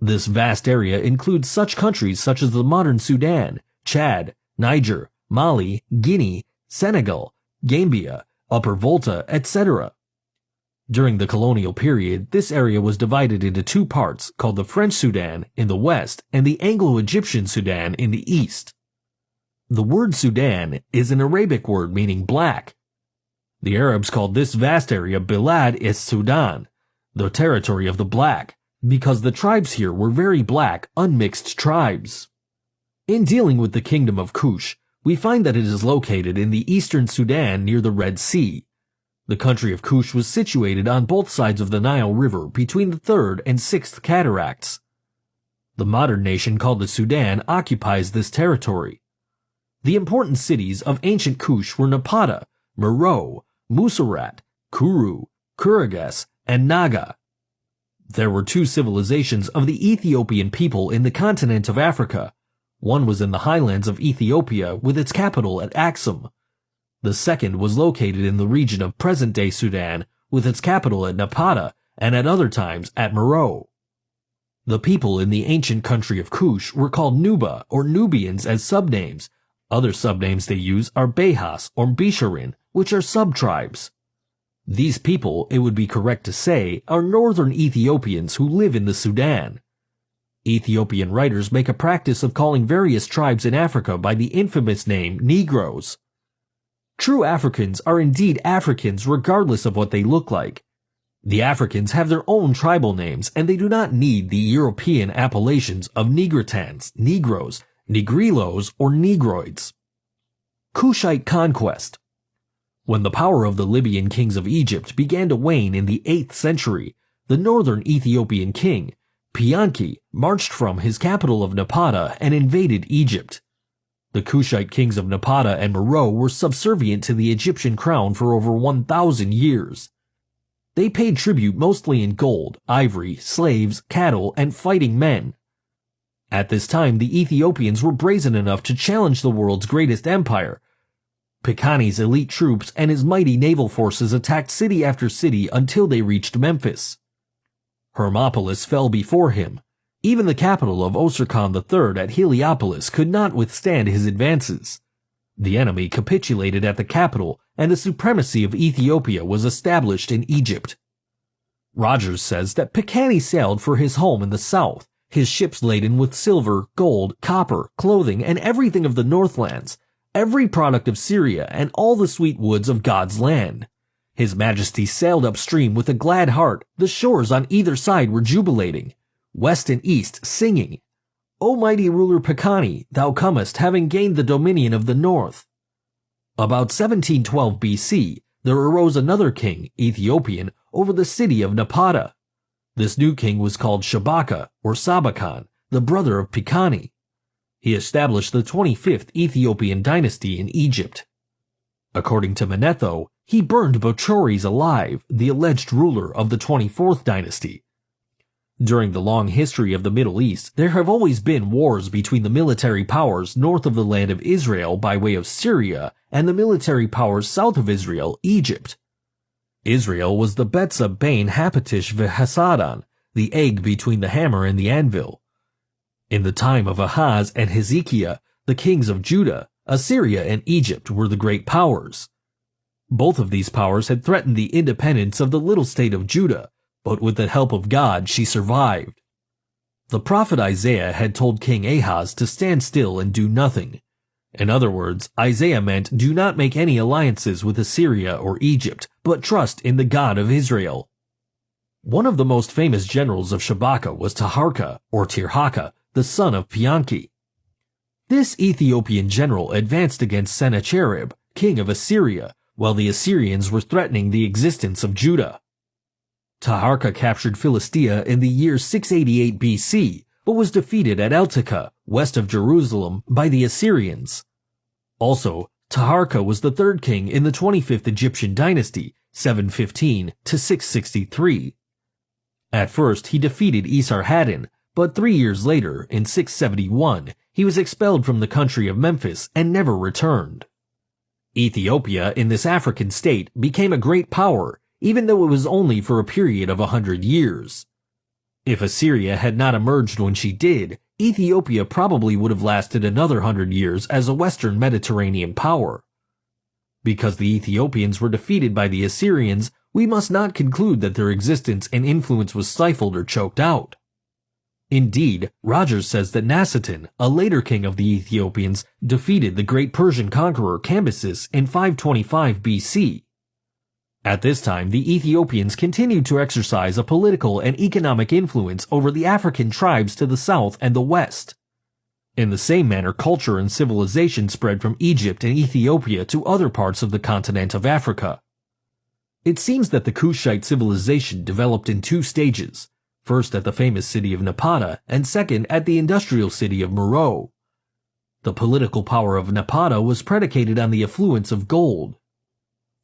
This vast area includes such countries such as the modern Sudan, Chad, Niger, Mali, Guinea, Senegal, Gambia, Upper Volta, etc. During the colonial period, this area was divided into 2 parts called the French Sudan in the west and the Anglo-Egyptian Sudan in the east. The word Sudan is an Arabic word meaning black. The Arabs called this vast area Bilad-is-Sudan, the territory of the black, because the tribes here were very black, unmixed tribes. In dealing with the kingdom of Kush, we find that it is located in the eastern Sudan near the Red Sea. The country of Kush was situated on both sides of the Nile River between the third and sixth cataracts. The modern nation called the Sudan occupies this territory. The important cities of ancient Kush were Napata, Meroe, Musarat, Kuru, Kuragas, and Naga. There were two civilizations of the Ethiopian people in the continent of Africa. One was in the highlands of Ethiopia with its capital at Aksum. The second was located in the region of present-day Sudan with its capital at Napata and at other times at Meroe. The people in the ancient country of Kush were called Nuba or Nubians as subnames. Other subnames they use are Behas or Bisharin, which are sub-tribes. These people, it would be correct to say, are northern Ethiopians who live in the Sudan. Ethiopian writers make a practice of calling various tribes in Africa by the infamous name Negroes. True Africans are indeed Africans regardless of what they look like. The Africans have their own tribal names and they do not need the European appellations of Negritans, Negroes, Negrilos, or Negroids. Kushite conquest. When the power of the Libyan kings of Egypt began to wane in the 8th century, the northern Ethiopian king, Pianki, marched from his capital of Napata and invaded Egypt. The Kushite kings of Napata and Meroe were subservient to the Egyptian crown for over 1,000 years. They paid tribute mostly in gold, ivory, slaves, cattle, and fighting men. At this time, the Ethiopians were brazen enough to challenge the world's greatest empire. Pekani's elite troops and his mighty naval forces attacked city after city until they reached Memphis. Hermopolis fell before him. Even the capital of Osirkon III at Heliopolis could not withstand his advances. The enemy capitulated at the capital, and the supremacy of Ethiopia was established in Egypt. Rogers says that Pekani sailed for his home in the south, his ships laden with silver, gold, copper, clothing, and everything of the Northlands, every product of Syria, and all the sweet woods of God's land. His Majesty sailed upstream with a glad heart. The shores on either side were jubilating, west and east singing, O mighty ruler Pekani, thou comest, having gained the dominion of the north. About 1712 BC, there arose another king, Ethiopian, over the city of Napata. This new king was called Shabaka, or Sabakan, the brother of Pekani. He established the 25th Ethiopian dynasty in Egypt. According to Manetho, he burned Bochoris alive, the alleged ruler of the 24th dynasty. During the long history of the Middle East, there have always been wars between the military powers north of the land of Israel by way of Syria and the military powers south of Israel, Egypt. Israel was the Betza Bain Hapatish V'Hasadan, the egg between the hammer and the anvil. In the time of Ahaz and Hezekiah, the kings of Judah, Assyria and Egypt were the great powers. Both of these powers had threatened the independence of the little state of Judah, but with the help of God she survived. The prophet Isaiah had told King Ahaz to stand still and do nothing. In other words, Isaiah meant do not make any alliances with Assyria or Egypt, but trust in the God of Israel. One of the most famous generals of Shabaka was Taharka, or Tirhaka, the son of Pianki. This Ethiopian general advanced against Sennacherib, king of Assyria, while the Assyrians were threatening the existence of Judah. Taharka captured Philistia in the year 688 BC, but was defeated at Eltica, west of Jerusalem, by the Assyrians. Also, Taharka was the third king in the 25th Egyptian dynasty, 715 to 663. At first, he defeated Esarhaddon, but 3 years later, in 671, he was expelled from the country of Memphis and never returned. Ethiopia, in this African state, became a great power, even though it was only for a period of 100 years. If Assyria had not emerged when she did, Ethiopia probably would have lasted another 100 years as a Western Mediterranean power. Because the Ethiopians were defeated by the Assyrians, we must not conclude that their existence and influence was stifled or choked out. Indeed, Rogers says that Nasitin, a later king of the Ethiopians, defeated the great Persian conqueror Cambyses in 525 BC. At this time, the Ethiopians continued to exercise a political and economic influence over the African tribes to the south and the west. In the same manner, culture and civilization spread from Egypt and Ethiopia to other parts of the continent of Africa. It seems that the Kushite civilization developed in two stages, first at the famous city of Napata and second at the industrial city of Meroe. The political power of Napata was predicated on the affluence of gold.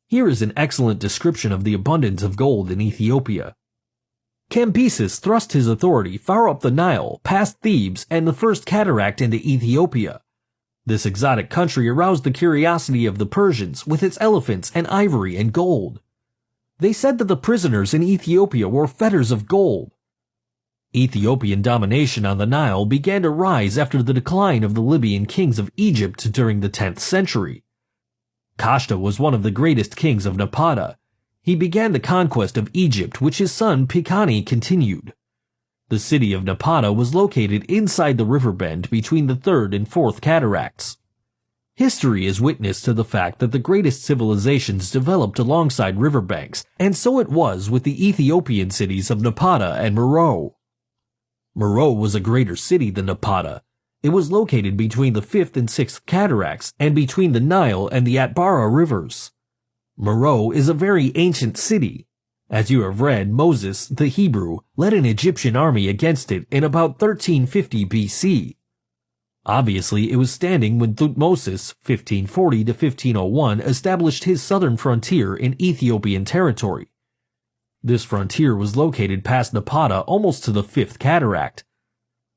Here is an excellent description of the abundance of gold in Ethiopia. Cambyses thrust his authority far up the Nile, past Thebes and the first cataract into Ethiopia. This exotic country aroused the curiosity of the Persians with its elephants and ivory and gold. They said that the prisoners in Ethiopia wore fetters of gold. Ethiopian domination on the Nile began to rise after the decline of the Libyan kings of Egypt during the 10th century. Kashta was one of the greatest kings of Napata. He began the conquest of Egypt, which his son Pikani continued. The city of Napata was located inside the river bend between the third and fourth cataracts. History is witness to the fact that the greatest civilizations developed alongside riverbanks, and so it was with the Ethiopian cities of Napata and Meroe. Meroe was a greater city than Napata. It was located between the 5th and 6th cataracts and between the Nile and the Atbara rivers. Meroe is a very ancient city. As you have read, Moses, the Hebrew, led an Egyptian army against it in about 1350 BC. Obviously, it was standing when Thutmose, 1540 to 1501, established his southern frontier in Ethiopian territory. This frontier was located past Napata almost to the 5th cataract.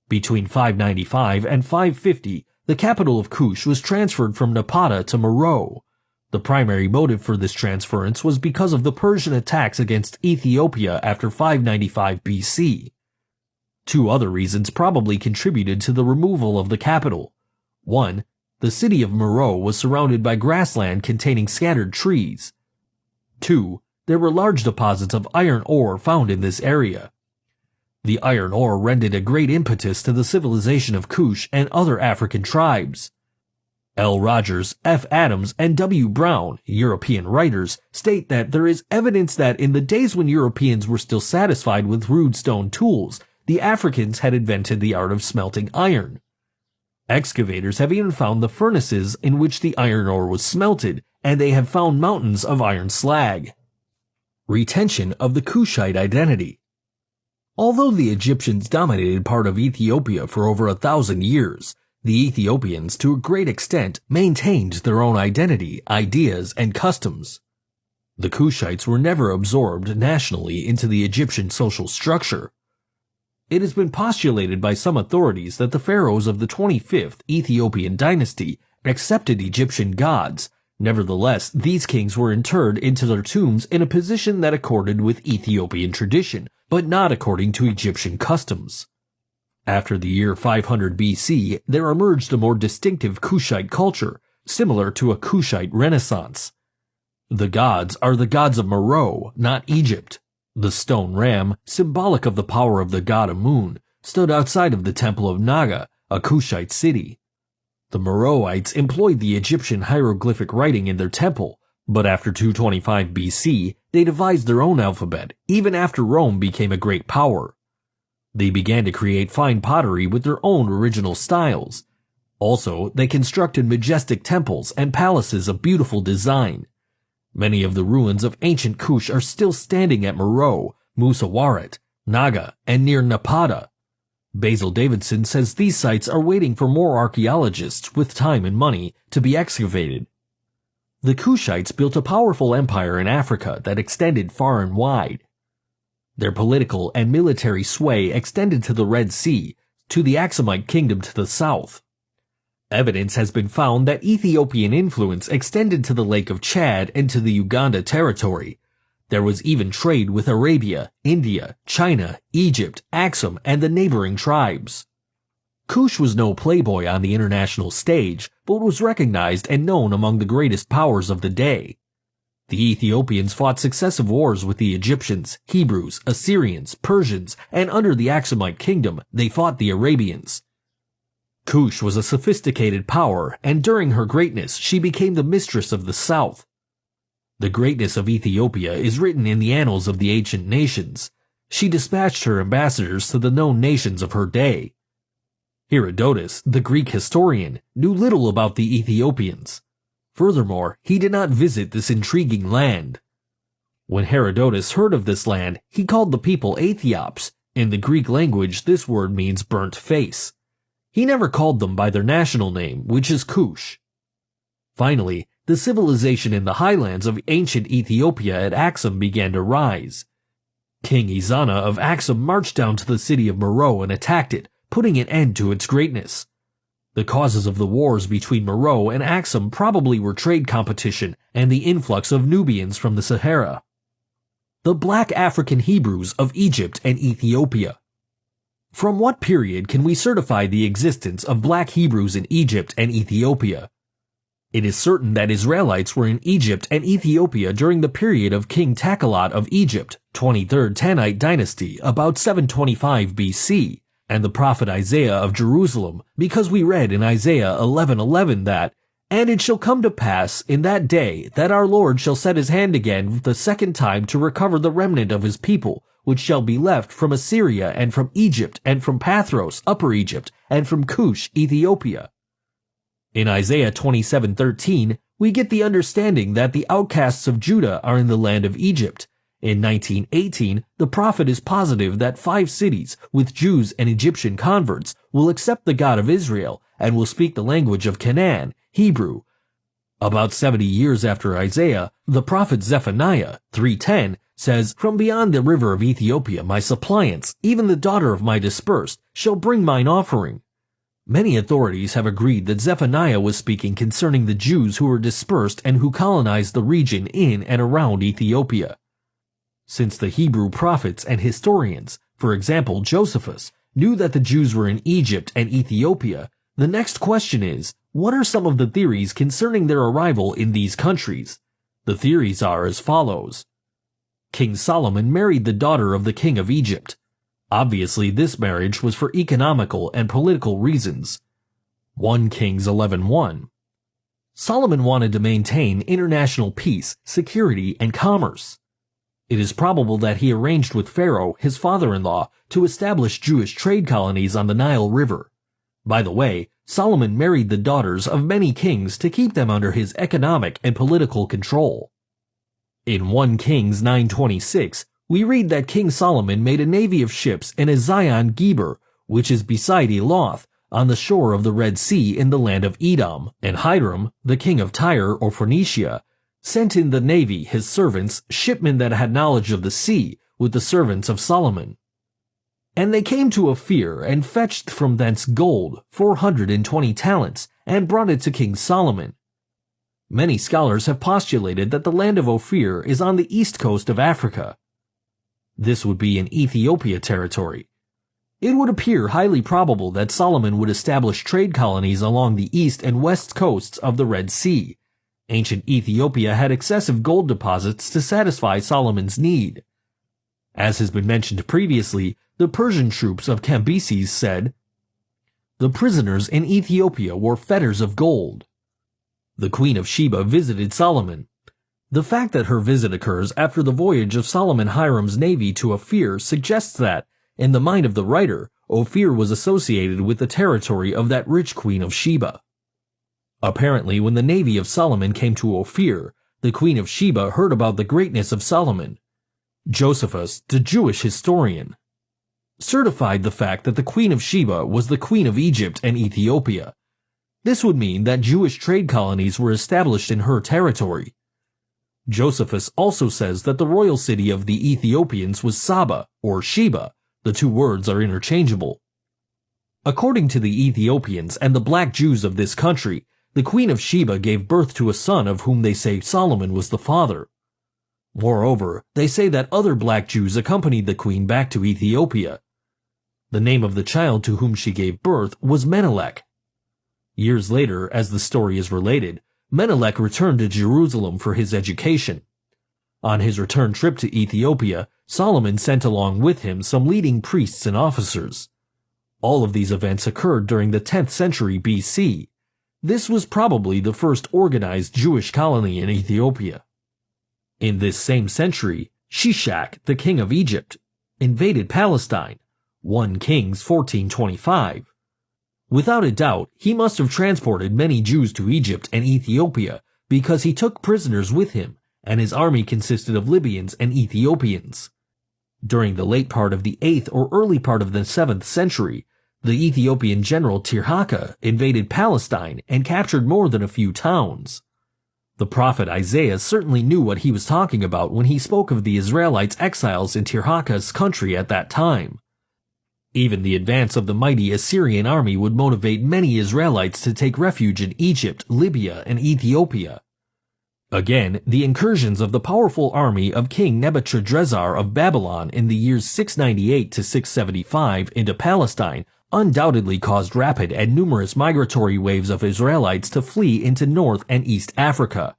Between 595 and 550, the capital of Kush was transferred from Napata to Meroe. The primary motive for this transference was because of the Persian attacks against Ethiopia after 595 BC. Two other reasons probably contributed to the removal of the capital. 1. The city of Meroe was surrounded by grassland containing scattered trees. 2. There were large deposits of iron ore found in this area. The iron ore rendered a great impetus to the civilization of Kush and other African tribes. L. Rogers, F. Adams, and W. Brown, European writers, state that there is evidence that in the days when Europeans were still satisfied with rude stone tools, the Africans had invented the art of smelting iron. Excavators have even found the furnaces in which the iron ore was smelted, and they have found mountains of iron slag. Retention of the Kushite identity. Although the Egyptians dominated part of Ethiopia for over 1,000 years, the Ethiopians, to a great extent, maintained their own identity, ideas, and customs. The Kushites were never absorbed nationally into the Egyptian social structure. It has been postulated by some authorities that the pharaohs of the 25th Ethiopian dynasty accepted Egyptian gods. Nevertheless, these kings were interred into their tombs in a position that accorded with Ethiopian tradition, but not according to Egyptian customs. After the year 500 BC, there emerged a more distinctive Kushite culture, similar to a Kushite renaissance. The gods are the gods of Meroe, not Egypt. The stone ram, symbolic of the power of the god Amun, stood outside of the temple of Naga, a Kushite city. The Meroites employed the Egyptian hieroglyphic writing in their temple, but after 225 BC, they devised their own alphabet, even after Rome became a great power. They began to create fine pottery with their own original styles. Also, they constructed majestic temples and palaces of beautiful design. Many of the ruins of ancient Kush are still standing at Meroe, Musawarat, Naga, and near Napata. Basil Davidson says these sites are waiting for more archaeologists with time and money to be excavated. The Kushites built a powerful empire in Africa that extended far and wide. Their political and military sway extended to the Red Sea, to the Aksumite kingdom to the south. Evidence has been found that Ethiopian influence extended to the Lake of Chad and to the Uganda territory. There was even trade with Arabia, India, China, Egypt, Aksum, and the neighboring tribes. Kush was no playboy on the international stage, but was recognized and known among the greatest powers of the day. The Ethiopians fought successive wars with the Egyptians, Hebrews, Assyrians, Persians, and under the Aksumite kingdom, they fought the Arabians. Kush was a sophisticated power, and during her greatness, she became the mistress of the south. The greatness of Ethiopia is written in the annals of the ancient nations. She dispatched her ambassadors to the known nations of her day. Herodotus, the Greek historian, knew little about the Ethiopians. Furthermore, he did not visit this intriguing land. When Herodotus heard of this land, he called the people Aethiops. In the Greek language, this word means burnt face. He never called them by their national name, which is Cush. Finally, the civilization in the highlands of ancient Ethiopia at Axum began to rise. King Ezana of Axum marched down to the city of Meroe and attacked it, putting an end to its greatness. The causes of the wars between Meroe and Axum probably were trade competition and the influx of Nubians from the Sahara. The Black African Hebrews of Egypt and Ethiopia. From what period can we certify the existence of black Hebrews in Egypt and Ethiopia? It is certain that Israelites were in Egypt and Ethiopia during the period of King Takalot of Egypt, 23rd Tanite dynasty, about 725 BC, and the prophet Isaiah of Jerusalem, because we read in Isaiah 11:11 that, "And it shall come to pass in that day that our Lord shall set his hand again the second time to recover the remnant of his people, which shall be left from Assyria and from Egypt and from Pathros, Upper Egypt, and from Cush, Ethiopia." In Isaiah 27:13, we get the understanding that the outcasts of Judah are in the land of Egypt. In 1918, the prophet is positive that 5 cities, with Jews and Egyptian converts, will accept the God of Israel and will speak the language of Canaan, Hebrew. About 70 years after Isaiah, the prophet Zephaniah 3:10 says, "From beyond the river of Ethiopia my suppliants, even the daughter of my dispersed, shall bring mine offering." Many authorities have agreed that Zephaniah was speaking concerning the Jews who were dispersed and who colonized the region in and around Ethiopia. Since the Hebrew prophets and historians, for example Josephus, knew that the Jews were in Egypt and Ethiopia, the next question is, what are some of the theories concerning their arrival in these countries? The theories are as follows. King Solomon married the daughter of the king of Egypt. Obviously, this marriage was for economical and political reasons. 1 Kings 11:1. Solomon wanted to maintain international peace, security, and commerce. It is probable that he arranged with Pharaoh, his father-in-law, to establish Jewish trade colonies on the Nile River. By the way, Solomon married the daughters of many kings to keep them under his economic and political control. In 1 Kings 9:26, we read that King Solomon made a navy of ships in Ezion Geber, which is beside Eloth, on the shore of the Red Sea in the land of Edom, and Hiram, the king of Tyre or Phoenicia, sent in the navy his servants, shipmen that had knowledge of the sea, with the servants of Solomon. And they came to Ophir, and fetched from thence gold, 420 talents, and brought it to King Solomon. Many scholars have postulated that the land of Ophir is on the east coast of Africa. This would be in Ethiopia territory. It would appear highly probable that Solomon would establish trade colonies along the east and west coasts of the Red Sea. Ancient Ethiopia had excessive gold deposits to satisfy Solomon's need. As has been mentioned previously, the Persian troops of Cambyses said, "The prisoners in Ethiopia wore fetters of gold." The Queen of Sheba visited Solomon. The fact that her visit occurs after the voyage of Solomon Hiram's navy to Ophir suggests that, in the mind of the writer, Ophir was associated with the territory of that rich Queen of Sheba. Apparently, when the navy of Solomon came to Ophir, the Queen of Sheba heard about the greatness of Solomon. Josephus, the Jewish historian, certified the fact that the Queen of Sheba was the Queen of Egypt and Ethiopia. This would mean that Jewish trade colonies were established in her territory. Josephus also says that the royal city of the Ethiopians was Saba, or Sheba. The two words are interchangeable. According to the Ethiopians and the black Jews of this country, the Queen of Sheba gave birth to a son of whom they say Solomon was the father. Moreover, they say that other black Jews accompanied the queen back to Ethiopia. The name of the child to whom she gave birth was Menelik. Years later, as the story is related, Menelik returned to Jerusalem for his education. On his return trip to Ethiopia, Solomon sent along with him some leading priests and officers. All of these events occurred during the 10th century BC. This was probably the first organized Jewish colony in Ethiopia. In this same century, Shishak, the king of Egypt, invaded Palestine, 1 Kings 14:25. Without a doubt, he must have transported many Jews to Egypt and Ethiopia because he took prisoners with him, and his army consisted of Libyans and Ethiopians. During the late part of the 8th or early part of the 7th century, the Ethiopian general Tirhaka invaded Palestine and captured more than a few towns. The prophet Isaiah certainly knew what he was talking about when he spoke of the Israelites exiles in Tirhaka's country at that time. Even the advance of the mighty Assyrian army would motivate many Israelites to take refuge in Egypt, Libya, and Ethiopia. Again, the incursions of the powerful army of King Nebuchadrezzar of Babylon in the years 698 to 675 into Palestine undoubtedly caused rapid and numerous migratory waves of Israelites to flee into North and East Africa.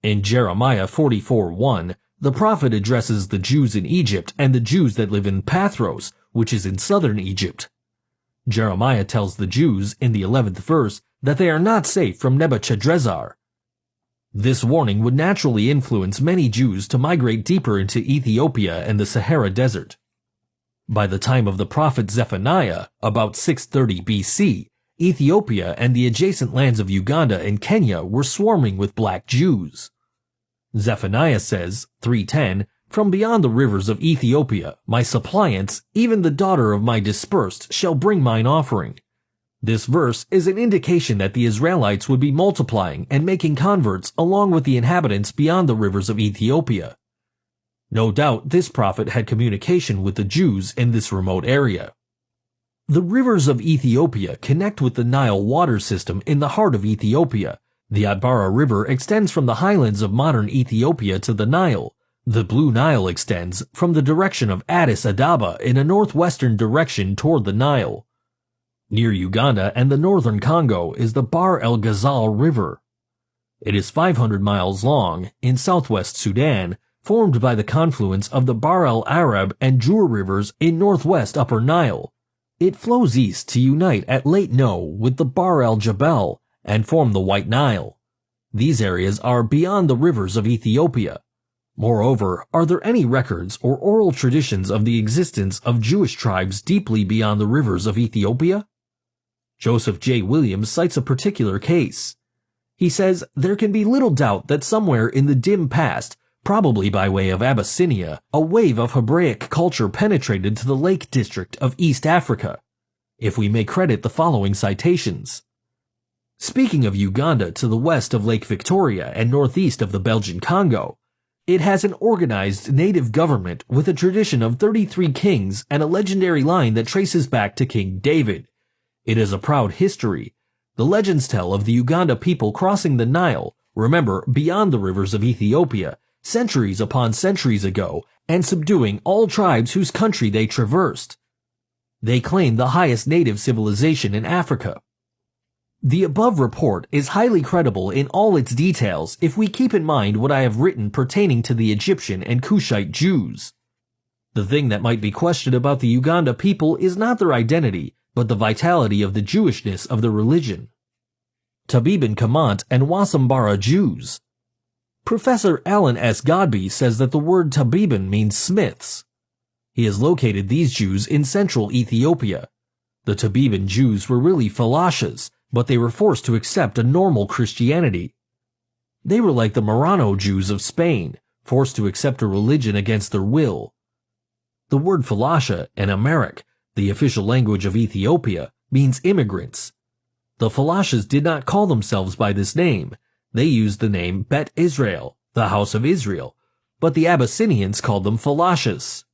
In Jeremiah 44:1, the prophet addresses the Jews in Egypt and the Jews that live in Pathros, which is in southern Egypt. Jeremiah tells the Jews in the 11th verse that they are not safe from Nebuchadrezzar. This warning would naturally influence many Jews to migrate deeper into Ethiopia and the Sahara Desert. By the time of the prophet Zephaniah, about 630 BC, Ethiopia and the adjacent lands of Uganda and Kenya were swarming with black Jews. Zephaniah says, 3:10, "From beyond the rivers of Ethiopia, my suppliants, even the daughter of my dispersed, shall bring mine offering." This verse is an indication that the Israelites would be multiplying and making converts along with the inhabitants beyond the rivers of Ethiopia. No doubt this prophet had communication with the Jews in this remote area. The rivers of Ethiopia connect with the Nile water system in the heart of Ethiopia. The Atbara River extends from the highlands of modern Ethiopia to the Nile. The Blue Nile extends from the direction of Addis Ababa in a northwestern direction toward the Nile. Near Uganda and the northern Congo is the Bahr el Ghazal River. It is 500 miles long in southwest Sudan, formed by the confluence of the Bahr el Arab and Jur rivers in northwest Upper Nile. It flows east to unite at Lake No with the Bahr el Jabal and form the White Nile. These areas are beyond the rivers of Ethiopia. Moreover, are there any records or oral traditions of the existence of Jewish tribes deeply beyond the rivers of Ethiopia? Joseph J. Williams cites a particular case. He says, "There can be little doubt that somewhere in the dim past, probably by way of Abyssinia, a wave of Hebraic culture penetrated to the Lake District of East Africa, if we may credit the following citations." Speaking of Uganda to the west of Lake Victoria and northeast of the Belgian Congo, it has an organized native government with a tradition of 33 kings and a legendary line that traces back to King David. It is a proud history. The legends tell of the Uganda people crossing the Nile, remember, beyond the rivers of Ethiopia, centuries upon centuries ago, and subduing all tribes whose country they traversed. They claim the highest native civilization in Africa. The above report is highly credible in all its details if we keep in mind what I have written pertaining to the Egyptian and Kushite Jews. The thing that might be questioned about the Uganda people is not their identity, but the vitality of the Jewishness of the religion. Tabiban Kamant and Wasambara Jews. Professor Alan S. Godby says that the word Tabiban means smiths. He has located these Jews in central Ethiopia. The Tabiban Jews were really Falashas, but they were forced to accept a normal Christianity. They were like the Marrano Jews of Spain, forced to accept a religion against their will. The word Falasha and Amharic, the official language of Ethiopia, means immigrants. The Falashas did not call themselves by this name. They used the name Bet Israel, the house of Israel, but the Abyssinians called them Falashas.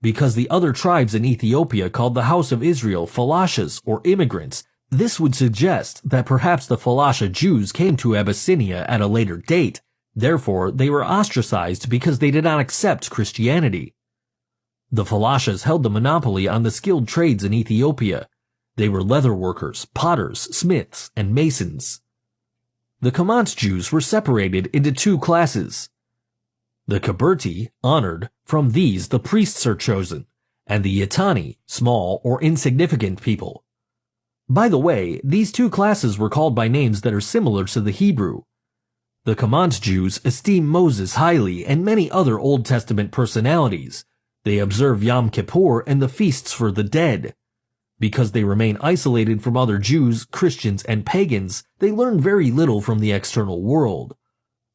Because the other tribes in Ethiopia called the house of Israel Falashas or immigrants, this would suggest that perhaps the Falasha Jews came to Abyssinia at a later date. Therefore, they were ostracized because they did not accept Christianity. The Falashas held the monopoly on the skilled trades in Ethiopia. They were leather workers, potters, smiths, and masons. The Kamant Jews were separated into two classes. The Kaberti, honored, from these the priests are chosen, and the Yatani, small or insignificant people. By the way, these two classes were called by names that are similar to the Hebrew. The Kamant Jews esteem Moses highly and many other Old Testament personalities. They observe Yom Kippur and the feasts for the dead. Because they remain isolated from other Jews, Christians, and pagans, they learn very little from the external world.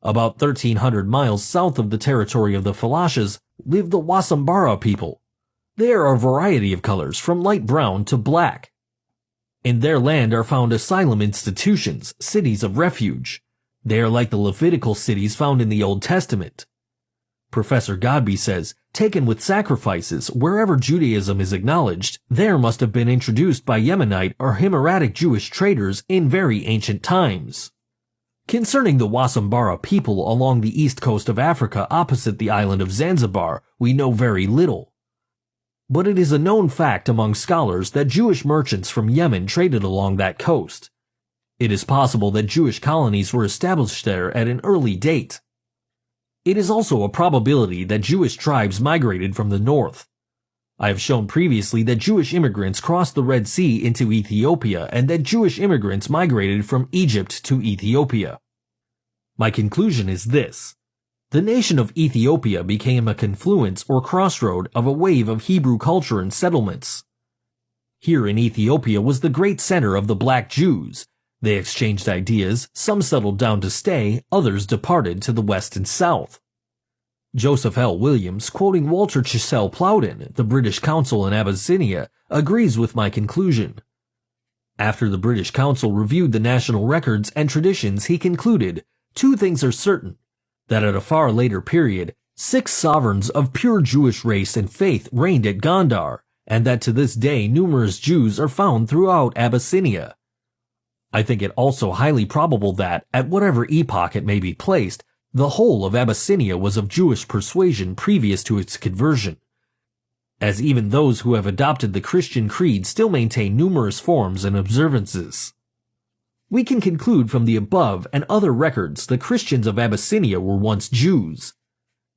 About 1,300 miles south of the territory of the Falashas live the Wasambara people. They are a variety of colors from light brown to black. In their land are found asylum institutions, cities of refuge. They are like the Levitical cities found in the Old Testament. Professor Godby says, taken with sacrifices, wherever Judaism is acknowledged, there must have been introduced by Yemenite or Himyaritic Jewish traders in very ancient times. Concerning the Wasambara people along the east coast of Africa opposite the island of Zanzibar, we know very little. But it is a known fact among scholars that Jewish merchants from Yemen traded along that coast. It is possible that Jewish colonies were established there at an early date. It is also a probability that Jewish tribes migrated from the north. I have shown previously that Jewish immigrants crossed the Red Sea into Ethiopia and that Jewish immigrants migrated from Egypt to Ethiopia. My conclusion is this. The nation of Ethiopia became a confluence or crossroad of a wave of Hebrew culture and settlements. Here in Ethiopia was the great center of the black Jews. They exchanged ideas, some settled down to stay, others departed to the west and south. Joseph L. Williams, quoting Walter Chisel Plowden, the British consul in Abyssinia, agrees with my conclusion. After the British consul reviewed the national records and traditions, he concluded, two things are certain, that at a far later period, 6 sovereigns of pure Jewish race and faith reigned at Gondar, and that to this day numerous Jews are found throughout Abyssinia. I think it also highly probable that, at whatever epoch it may be placed, the whole of Abyssinia was of Jewish persuasion previous to its conversion, as even those who have adopted the Christian creed still maintain numerous forms and observances. We can conclude from the above and other records the Christians of Abyssinia were once Jews.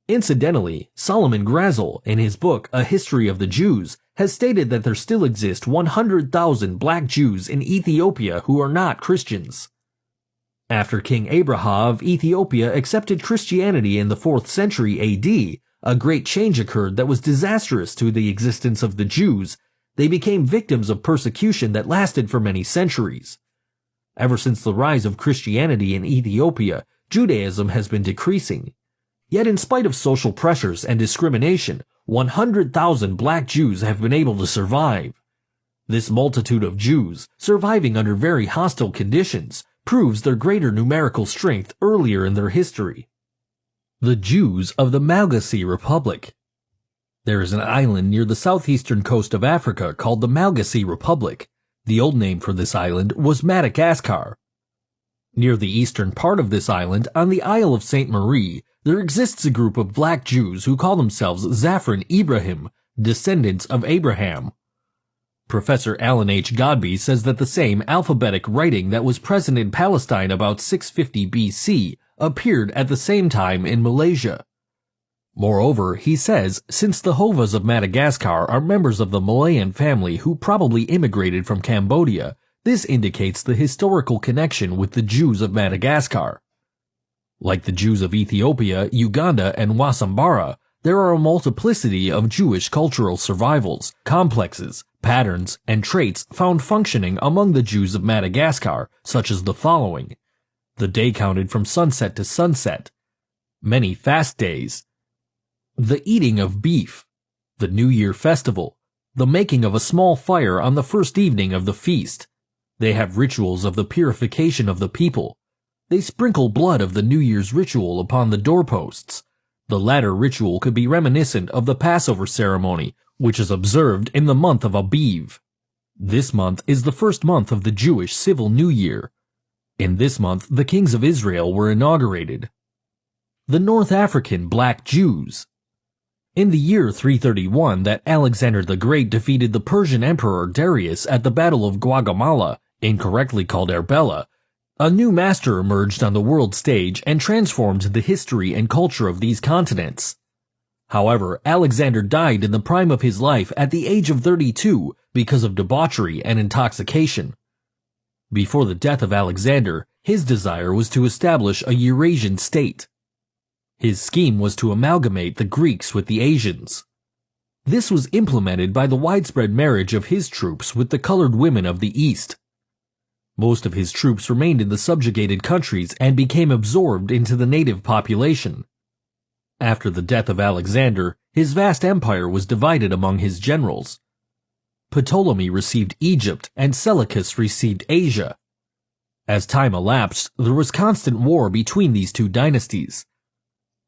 Incidentally, Solomon Grazel, in his book A History of the Jews, has stated that there still exist 100,000 black Jews in Ethiopia who are not Christians. After King Abraham of Ethiopia accepted Christianity in the 4th century AD, a great change occurred that was disastrous to the existence of the Jews. They became victims of persecution that lasted for many centuries. Ever since the rise of Christianity in Ethiopia, Judaism has been decreasing. Yet in spite of social pressures and discrimination, 100,000 black Jews have been able to survive. This multitude of Jews, surviving under very hostile conditions, proves their greater numerical strength earlier in their history. The Jews of the Malagasy Republic. There is an island near the southeastern coast of Africa called the Malagasy Republic. The old name for this island was Madagascar. Near the eastern part of this island, on the Isle of Sainte Marie, there exists a group of black Jews who call themselves Zafran Ibrahim, descendants of Abraham. Professor Alan H. Godby says that the same alphabetic writing that was present in Palestine about 650 BC appeared at the same time in Malaysia. Moreover, he says, since the Hovas of Madagascar are members of the Malayan family who probably immigrated from Cambodia, this indicates the historical connection with the Jews of Madagascar. Like the Jews of Ethiopia, Uganda, and Wasambara, there are a multiplicity of Jewish cultural survivals, complexes, patterns, and traits found functioning among the Jews of Madagascar, such as the following: the day counted from sunset to sunset, many fast days, the eating of beef, the New Year festival, the making of a small fire on the first evening of the feast. They have rituals of the purification of the people. They sprinkle blood of the New Year's ritual upon the doorposts. The latter ritual could be reminiscent of the Passover ceremony, which is observed in the month of Aviv. This month is the first month of the Jewish civil New Year. In this month, the kings of Israel were inaugurated. The North African Black Jews. In the year 331 that Alexander the Great defeated the Persian Emperor Darius at the Battle of Gaugamela, incorrectly called Arbela, a new master emerged on the world stage and transformed the history and culture of these continents. However, Alexander died in the prime of his life at the age of 32 because of debauchery and intoxication. Before the death of Alexander, his desire was to establish a Eurasian state. His scheme was to amalgamate the Greeks with the Asians. This was implemented by the widespread marriage of his troops with the colored women of the East. Most of his troops remained in the subjugated countries and became absorbed into the native population. After the death of Alexander, his vast empire was divided among his generals. Ptolemy received Egypt and Seleucus received Asia. As time elapsed, there was constant war between these two dynasties.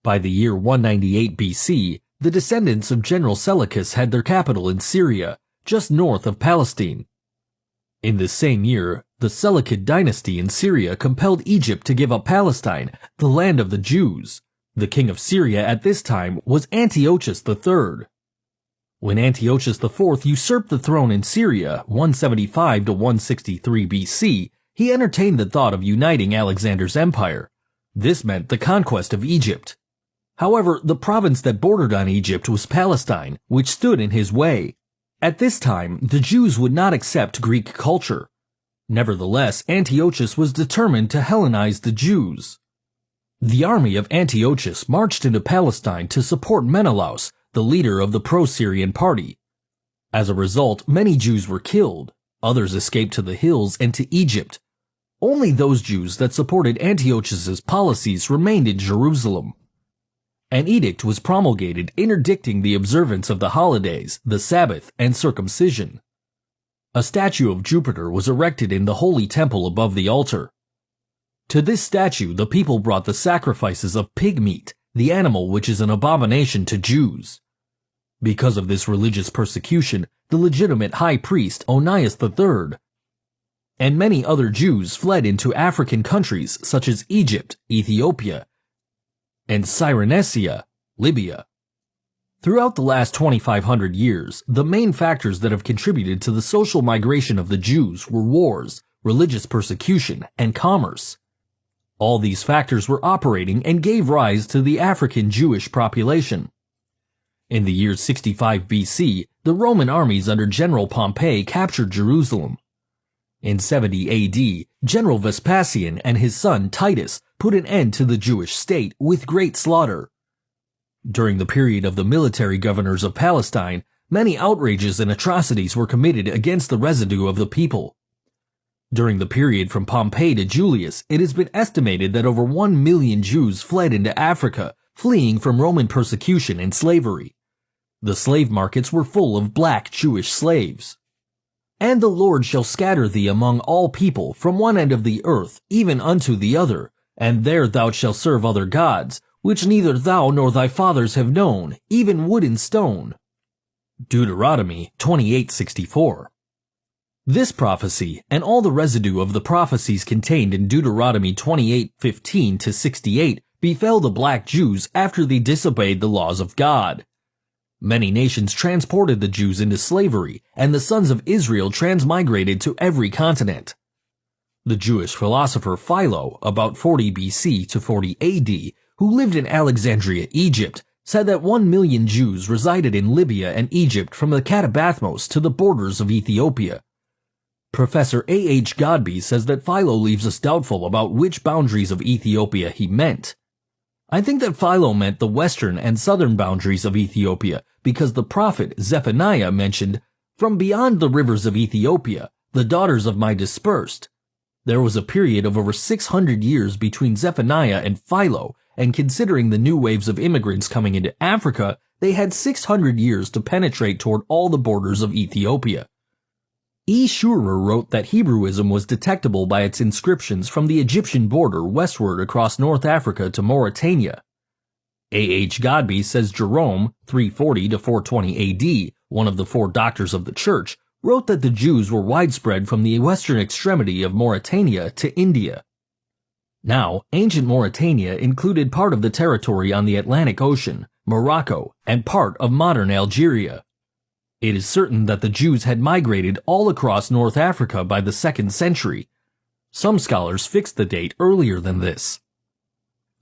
By the year 198 BC, the descendants of General Seleucus had their capital in Syria, just north of Palestine. In this same year, the Seleucid dynasty in Syria compelled Egypt to give up Palestine, the land of the Jews. The king of Syria at this time was Antiochus III. When Antiochus IV usurped the throne in Syria, 175 to 163 BC, he entertained the thought of uniting Alexander's empire. This meant the conquest of Egypt. However, the province that bordered on Egypt was Palestine, which stood in his way. At this time, the Jews would not accept Greek culture. Nevertheless, Antiochus was determined to Hellenize the Jews. The army of Antiochus marched into Palestine to support Menelaus, the leader of the pro-Syrian party. As a result, many Jews were killed. Others escaped to the hills and to Egypt. Only those Jews that supported Antiochus's policies remained in Jerusalem. An edict was promulgated interdicting the observance of the holidays, the Sabbath, and circumcision. A statue of Jupiter was erected in the holy temple above the altar. To this statue, the people brought the sacrifices of pig meat, the animal which is an abomination to Jews. Because of this religious persecution, the legitimate high priest Onias III and many other Jews fled into African countries such as Egypt, Ethiopia, and Cyrenaica, Libya. Throughout the last 2,500 years, the main factors that have contributed to the social migration of the Jews were wars, religious persecution, and commerce. All these factors were operating and gave rise to the African Jewish population. In the year 65 BC, the Roman armies under General Pompey captured Jerusalem. In 70 AD, General Vespasian and his son Titus put an end to the Jewish state with great slaughter. During the period of the military governors of Palestine, many outrages and atrocities were committed against the residue of the people. During the period from Pompey to Julius, it has been estimated that over 1 million Jews fled into Africa, fleeing from Roman persecution and slavery. The slave markets were full of black Jewish slaves. And the Lord shall scatter thee among all people from one end of the earth even unto the other, and there thou shalt serve other gods, which neither thou nor thy fathers have known, even wood and stone. Deuteronomy 28:64. This prophecy, and all the residue of the prophecies contained in Deuteronomy 28:15 to 68, befell the black Jews after they disobeyed the laws of God. Many nations transported the Jews into slavery, and the sons of Israel transmigrated to every continent. The Jewish philosopher Philo, about 40 BC to 40 AD, who lived in Alexandria, Egypt, said that 1 million Jews resided in Libya and Egypt from the Catabathmos to the borders of Ethiopia. Professor A.H. Godby says that Philo leaves us doubtful about which boundaries of Ethiopia he meant. I think that Philo meant the western and southern boundaries of Ethiopia because the prophet Zephaniah mentioned, "From beyond the rivers of Ethiopia, the daughters of my dispersed." There was a period of over 600 years between Zephaniah and Philo, and considering the new waves of immigrants coming into Africa, they had 600 years to penetrate toward all the borders of Ethiopia. E. Schurer wrote that Hebrewism was detectable by its inscriptions from the Egyptian border westward across North Africa to Mauritania. A. H. Godby says Jerome, 340 to 420 AD, one of the 4 doctors of the church, wrote that the Jews were widespread from the western extremity of Mauritania to India. Now, ancient Mauritania included part of the territory on the Atlantic Ocean, Morocco, and part of modern Algeria. It is certain that the Jews had migrated all across North Africa by the 2nd century. Some scholars fixed the date earlier than this.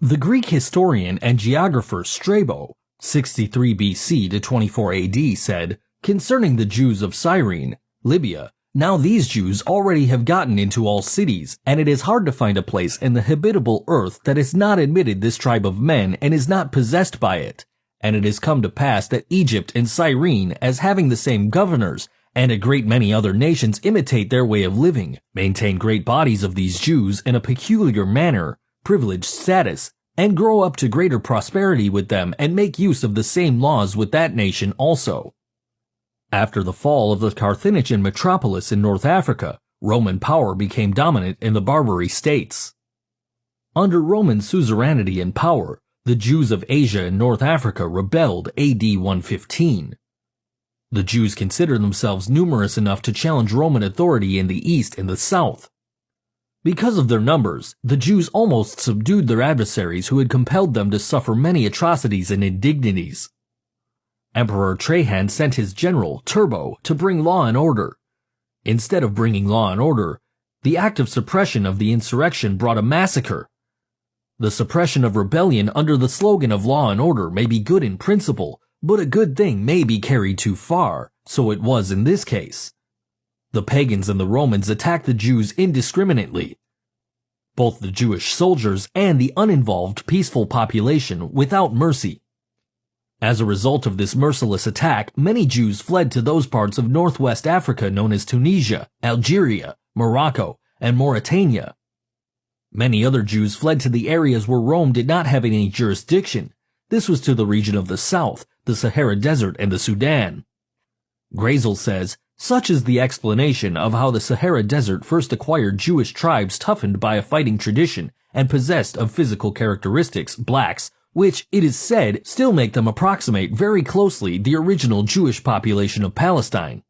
The Greek historian and geographer Strabo, 63 BC to 24 AD, said, concerning the Jews of Cyrene, Libya, "Now these Jews already have gotten into all cities, and it is hard to find a place in the habitable earth that has not admitted this tribe of men and is not possessed by it. And it has come to pass that Egypt and Cyrene, as having the same governors, and a great many other nations imitate their way of living, maintain great bodies of these Jews in a peculiar manner, privileged status, and grow up to greater prosperity with them and make use of the same laws with that nation also. After the fall of the Carthaginian metropolis in North Africa, Roman power became dominant in the Barbary states. Under Roman suzerainty and power, the Jews of Asia and North Africa rebelled AD 115. The Jews considered themselves numerous enough to challenge Roman authority in the east and the south. Because of their numbers, the Jews almost subdued their adversaries who had compelled them to suffer many atrocities and indignities. Emperor Trajan sent his general, Turbo, to bring law and order. Instead of bringing law and order, the act of suppression of the insurrection brought a massacre. The suppression of rebellion under the slogan of law and order may be good in principle, but a good thing may be carried too far, so it was in this case. The pagans and the Romans attacked the Jews indiscriminately. Both the Jewish soldiers and the uninvolved peaceful population without mercy. As a result of this merciless attack, many Jews fled to those parts of northwest Africa known as Tunisia, Algeria, Morocco, and Mauritania. Many other Jews fled to the areas where Rome did not have any jurisdiction. This was to the region of the south, the Sahara Desert, and the Sudan. Grazel says, such is the explanation of how the Sahara Desert first acquired Jewish tribes toughened by a fighting tradition and possessed of physical characteristics, blacks, which, it is said, still make them approximate very closely the original Jewish population of Palestine.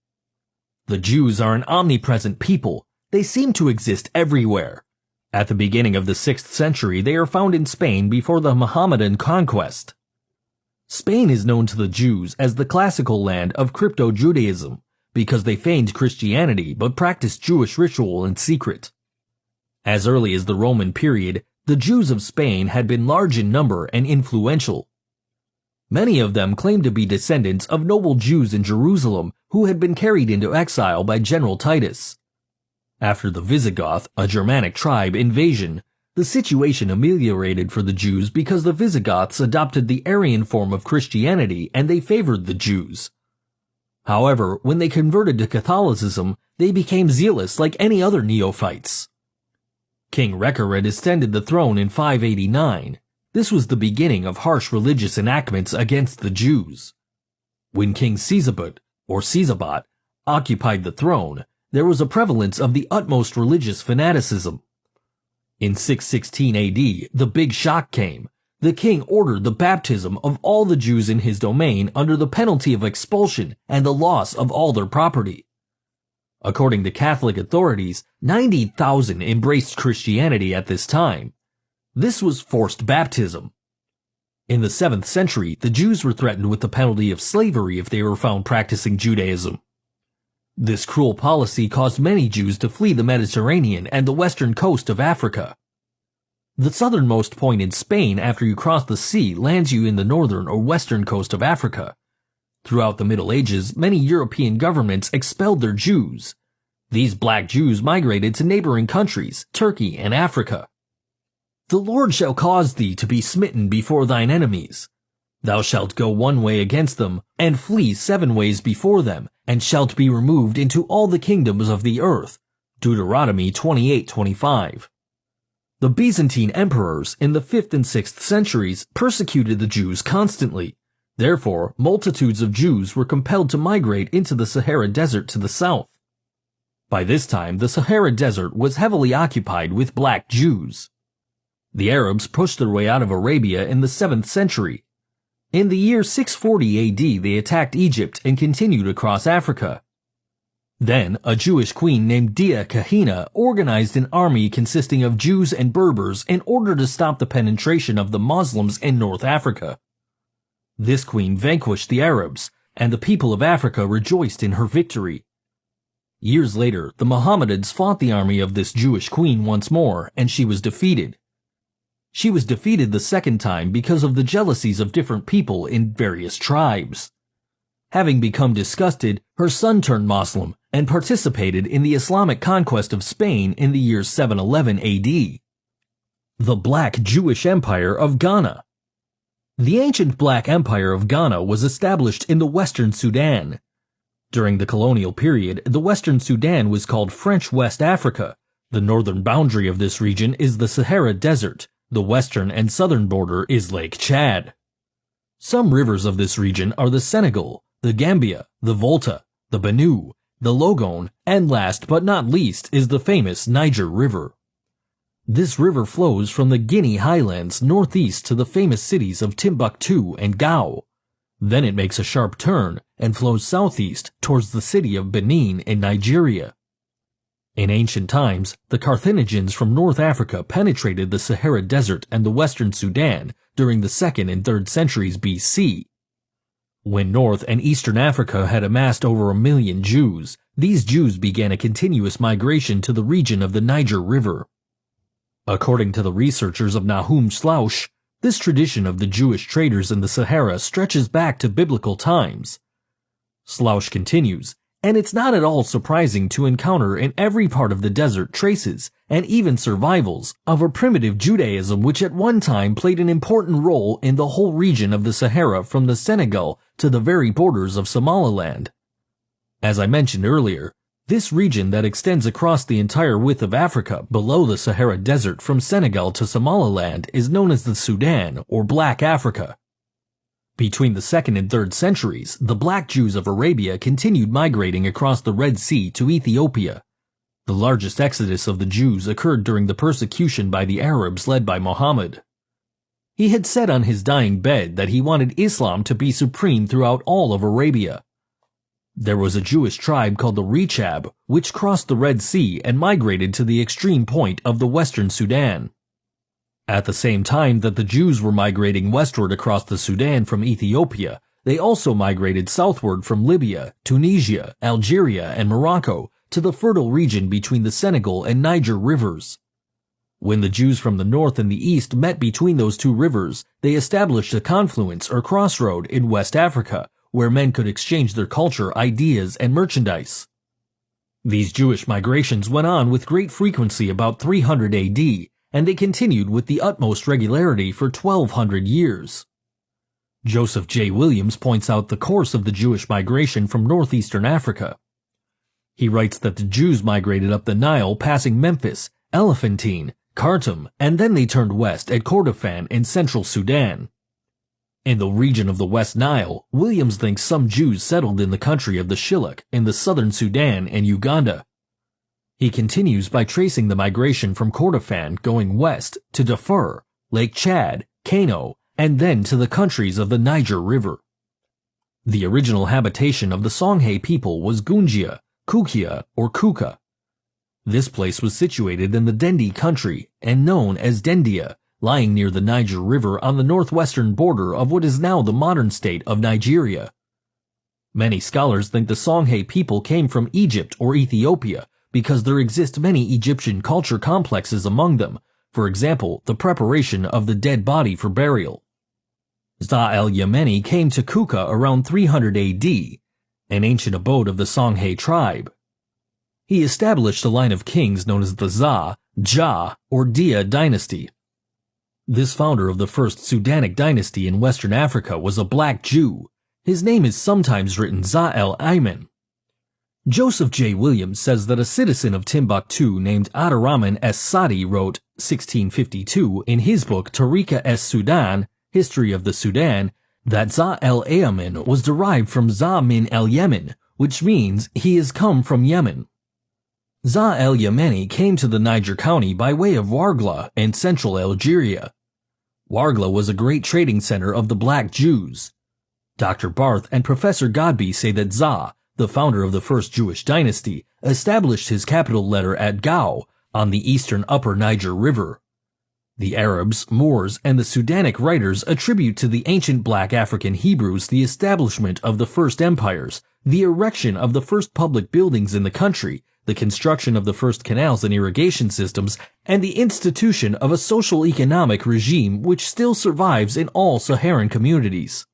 The Jews are an omnipresent people. They seem to exist everywhere. At the beginning of the 6th century, they are found in Spain before the Mohammedan conquest. Spain is known to the Jews as the classical land of crypto-Judaism because they feigned Christianity but practiced Jewish ritual in secret. As early as the Roman period, the Jews of Spain had been large in number and influential. Many of them claimed to be descendants of noble Jews in Jerusalem who had been carried into exile by General Titus. After the Visigoth, a Germanic tribe, invasion, the situation ameliorated for the Jews because the Visigoths adopted the Arian form of Christianity and they favored the Jews. However, when they converted to Catholicism, they became zealous like any other neophytes. King Recared ascended the throne in 589. This was the beginning of harsh religious enactments against the Jews. When King Sisebut, or Sisebot, occupied the throne, there was a prevalence of the utmost religious fanaticism. In 616 AD, the Big Shock came. The king ordered the baptism of all the Jews in his domain under the penalty of expulsion and the loss of all their property. According to Catholic authorities, 90,000 embraced Christianity at this time. This was forced baptism. In the 7th century, the Jews were threatened with the penalty of slavery if they were found practicing Judaism. This cruel policy caused many Jews to flee the Mediterranean and the western coast of Africa. The southernmost point in Spain after you cross the sea lands you in the northern or western coast of Africa. Throughout the Middle Ages, many European governments expelled their Jews. These black Jews migrated to neighboring countries, Turkey and Africa. The Lord shall cause thee to be smitten before thine enemies. Thou shalt go one way against them, and flee 7 ways before them, and shalt be removed into all the kingdoms of the earth. Deuteronomy 28:25. The Byzantine emperors in the 5th and 6th centuries persecuted the Jews constantly. Therefore, multitudes of Jews were compelled to migrate into the Sahara Desert to the south. By this time, the Sahara Desert was heavily occupied with black Jews. The Arabs pushed their way out of Arabia in the 7th century. In the year 640 AD, they attacked Egypt and continued across Africa. Then, a Jewish queen named Dia Kahina organized an army consisting of Jews and Berbers in order to stop the penetration of the Muslims in North Africa. This queen vanquished the Arabs, and the people of Africa rejoiced in her victory. Years later, the Mohammedans fought the army of this Jewish queen once more, and she was defeated. She was defeated the second time because of the jealousies of different people in various tribes. Having become disgusted, her son turned Muslim and participated in the Islamic conquest of Spain in the year 711 AD. The Black Jewish Empire of Ghana. The ancient Black Empire of Ghana was established in the western Sudan. During the colonial period, the Western Sudan was called French West Africa. The northern boundary of this region is the Sahara Desert. The western and southern border is Lake Chad. Some rivers of this region are the Senegal, the Gambia, the Volta, the Benue, the Logone, and last but not least is the famous Niger River. This river flows from the Guinea highlands northeast to the famous cities of Timbuktu and Gao. Then it makes a sharp turn and flows southeast towards the city of Benin in Nigeria. In ancient times, the Carthaginians from North Africa penetrated the Sahara Desert and the Western Sudan during the 2nd and 3rd centuries BC. When North and Eastern Africa had amassed over 1 million Jews, these Jews began a continuous migration to the region of the Niger River. According to the researchers of Nahum Slouch, this tradition of the Jewish traders in the Sahara stretches back to biblical times. Slouch continues, and it's not at all surprising to encounter in every part of the desert traces, and even survivals, of a primitive Judaism which at one time played an important role in the whole region of the Sahara from the Senegal to the very borders of Somaliland. As I mentioned earlier, this region that extends across the entire width of Africa below the Sahara Desert from Senegal to Somaliland is known as the Sudan or Black Africa. Between the 2nd and 3rd centuries, the black Jews of Arabia continued migrating across the Red Sea to Ethiopia. The largest exodus of the Jews occurred during the persecution by the Arabs led by Muhammad. He had said on his dying bed that he wanted Islam to be supreme throughout all of Arabia. There was a Jewish tribe called the Rechab, which crossed the Red Sea and migrated to the extreme point of the Western Sudan. At the same time that the Jews were migrating westward across the Sudan from Ethiopia, they also migrated southward from Libya, Tunisia, Algeria, and Morocco to the fertile region between the Senegal and Niger rivers. When the Jews from the north and the east met between those two rivers, they established a confluence or crossroad in West Africa, where men could exchange their culture, ideas, and merchandise. These Jewish migrations went on with great frequency about 300 AD, and they continued with the utmost regularity for 1,200 years. Joseph J. Williams points out the course of the Jewish migration from northeastern Africa. He writes that the Jews migrated up the Nile passing Memphis, Elephantine, Khartoum, and then they turned west at Kordofan in central Sudan. In the region of the West Nile, Williams thinks some Jews settled in the country of the Shilluk in the southern Sudan and Uganda. He continues by tracing the migration from Kordofan going west to Darfur, Lake Chad, Kano, and then to the countries of the Niger River. The original habitation of the Songhay people was Gunjia, Kukia, or Kuka. This place was situated in the Dendi country and known as Dendia, lying near the Niger River on the northwestern border of what is now the modern state of Nigeria. Many scholars think the Songhay people came from Egypt or Ethiopia because there exist many Egyptian culture complexes among them, for example, the preparation of the dead body for burial. Za el-Yemeni came to Kuka around 300 AD, an ancient abode of the Songhay tribe. He established a line of kings known as the Za, Ja, or Dia dynasty. This founder of the first Sudanic dynasty in Western Africa was a black Jew. His name is sometimes written Za el-Ayman. Joseph J. Williams says that a citizen of Timbuktu named Abderrahman S. Sadi wrote, 1652, in his book Tarika es Sudan, History of the Sudan, that Za el-Ayman was derived from Za min el-Yemen, which means he is come from Yemen. Za el-Yemeni came to the Niger County by way of Wargla in central Algeria. Wargla was a great trading center of the black Jews. Dr. Barth and Professor Godby say that Za, the founder of the first Jewish dynasty, established his capital letter at Gao on the eastern upper Niger River. The Arabs, Moors, and the Sudanic writers attribute to the ancient black African Hebrews the establishment of the first empires, the erection of the first public buildings in the country, the construction of the first canals and irrigation systems, and the institution of a social-economic regime which still survives in all Saharan communities.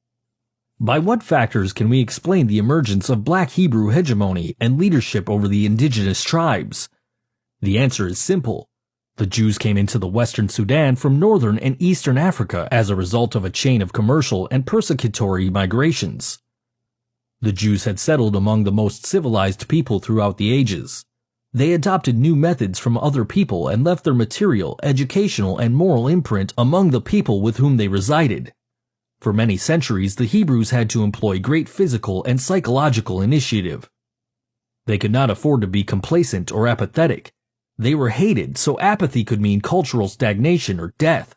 By what factors can we explain the emergence of black Hebrew hegemony and leadership over the indigenous tribes? The answer is simple. The Jews came into the Western Sudan from northern and eastern Africa as a result of a chain of commercial and persecutory migrations. The Jews had settled among the most civilized people throughout the ages. They adopted new methods from other people and left their material, educational, and moral imprint among the people with whom they resided. For many centuries, the Hebrews had to employ great physical and psychological initiative. They could not afford to be complacent or apathetic. They were hated, so apathy could mean cultural stagnation or death.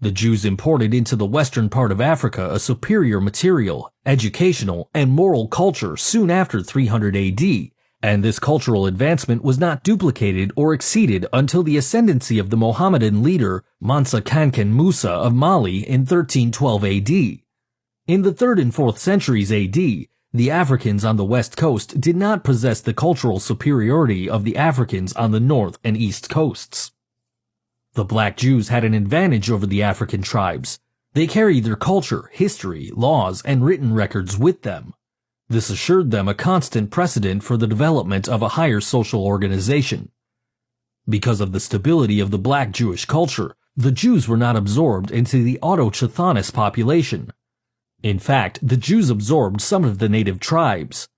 The Jews imported into the western part of Africa a superior material, educational, and moral culture soon after 300 AD, and this cultural advancement was not duplicated or exceeded until the ascendancy of the Mohammedan leader Mansa Kankan Musa of Mali in 1312 AD. In the 3rd and 4th centuries AD, the Africans on the west coast did not possess the cultural superiority of the Africans on the north and east coasts. The black Jews had an advantage over the African tribes. They carried their culture, history, laws, and written records with them. This assured them a constant precedent for the development of a higher social organization. Because of the stability of the black Jewish culture, the Jews were not absorbed into the autochthonous population. In fact, the Jews absorbed some of the native tribes.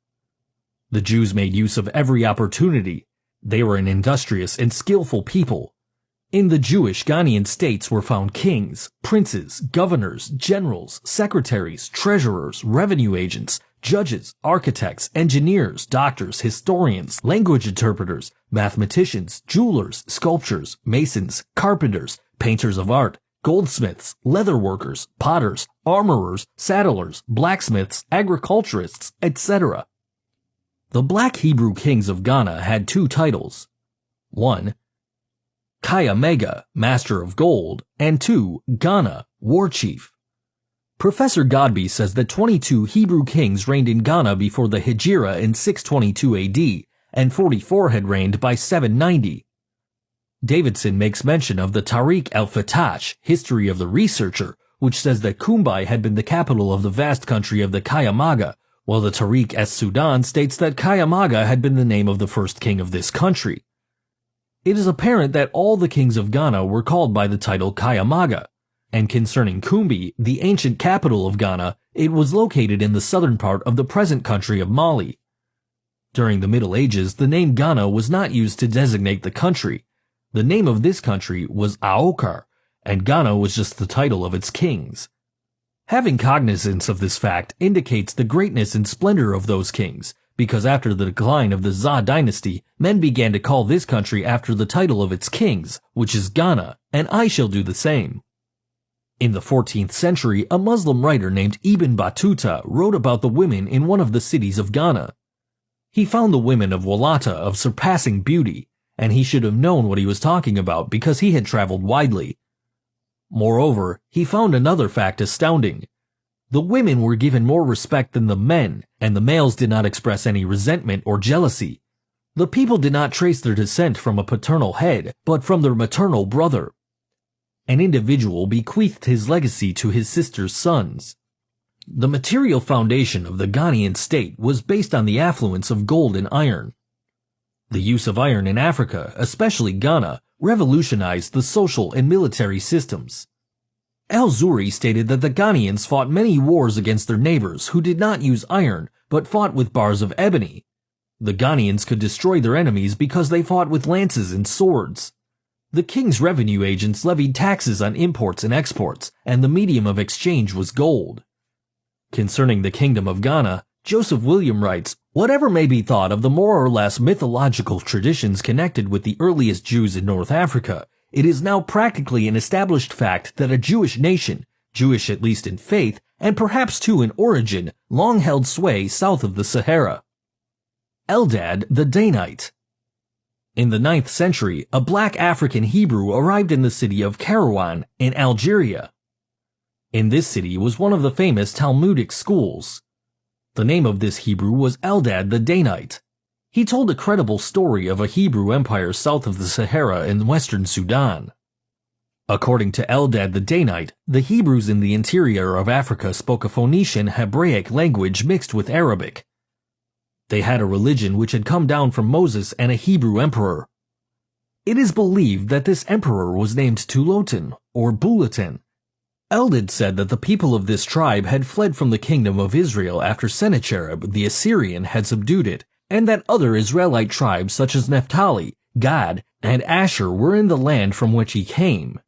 The Jews made use of every opportunity. They were an industrious and skillful people. In the Jewish Ghanaian states were found kings, princes, governors, generals, secretaries, treasurers, revenue agents, judges, architects, engineers, doctors, historians, language interpreters, mathematicians, jewelers, sculptors, masons, carpenters, painters of art, goldsmiths, leather workers, potters, armorers, saddlers, blacksmiths, agriculturists, etc. The black Hebrew kings of Ghana had two titles. 1. Kayamega, Master of Gold, and 2. Ghana, War Chief. Professor Godby says that 22 Hebrew kings reigned in Ghana before the Hijra in 622 AD, and 44 had reigned by 790. Davidson makes mention of the Tariq el-Fatash, History of the Researcher, which says that Kumbai had been the capital of the vast country of the Kayamaga, while the Tariq es-Sudan states that Kayamaga had been the name of the first king of this country. It is apparent that all the kings of Ghana were called by the title Kayamaga, and concerning Kumbi, the ancient capital of Ghana, it was located in the southern part of the present country of Mali. During the Middle Ages, the name Ghana was not used to designate the country. The name of this country was Aokar, and Ghana was just the title of its kings. Having cognizance of this fact indicates the greatness and splendor of those kings, because after the decline of the Za dynasty, men began to call this country after the title of its kings, which is Ghana, and I shall do the same. In the 14th century, a Muslim writer named Ibn Battuta wrote about the women in one of the cities of Ghana. He found the women of Walata of surpassing beauty, and he should have known what he was talking about because he had traveled widely. Moreover, he found another fact astounding. The women were given more respect than the men, and the males did not express any resentment or jealousy. The people did not trace their descent from a paternal head, but from their maternal brother. An individual bequeathed his legacy to his sister's sons. The material foundation of the Ghanaian state was based on the affluence of gold and iron. The use of iron in Africa, especially Ghana, revolutionized the social and military systems. Al-Zuri stated that the Ghanaians fought many wars against their neighbors who did not use iron but fought with bars of ebony. The Ghanaians could destroy their enemies because they fought with lances and swords. The king's revenue agents levied taxes on imports and exports, and the medium of exchange was gold. Concerning the Kingdom of Ghana, Joseph William writes, "Whatever may be thought of the more or less mythological traditions connected with the earliest Jews in North Africa, it is now practically an established fact that a Jewish nation, Jewish at least in faith, and perhaps too in origin, long held sway south of the Sahara." Eldad the Danite. In the 9th century, a black African Hebrew arrived in the city of Kairouan in Algeria. In this city was one of the famous Talmudic schools. The name of this Hebrew was Eldad the Danite. He told a credible story of a Hebrew empire south of the Sahara in western Sudan. According to Eldad the Danite, the Hebrews in the interior of Africa spoke a Phoenician Hebraic language mixed with Arabic. They had a religion which had come down from Moses and a Hebrew emperor. It is believed that this emperor was named Tulotin or Bulatin. Eldad said that the people of this tribe had fled from the kingdom of Israel after Sennacherib the Assyrian had subdued it, and that other Israelite tribes such as Naphtali, Gad, and Asher were in the land from which he came.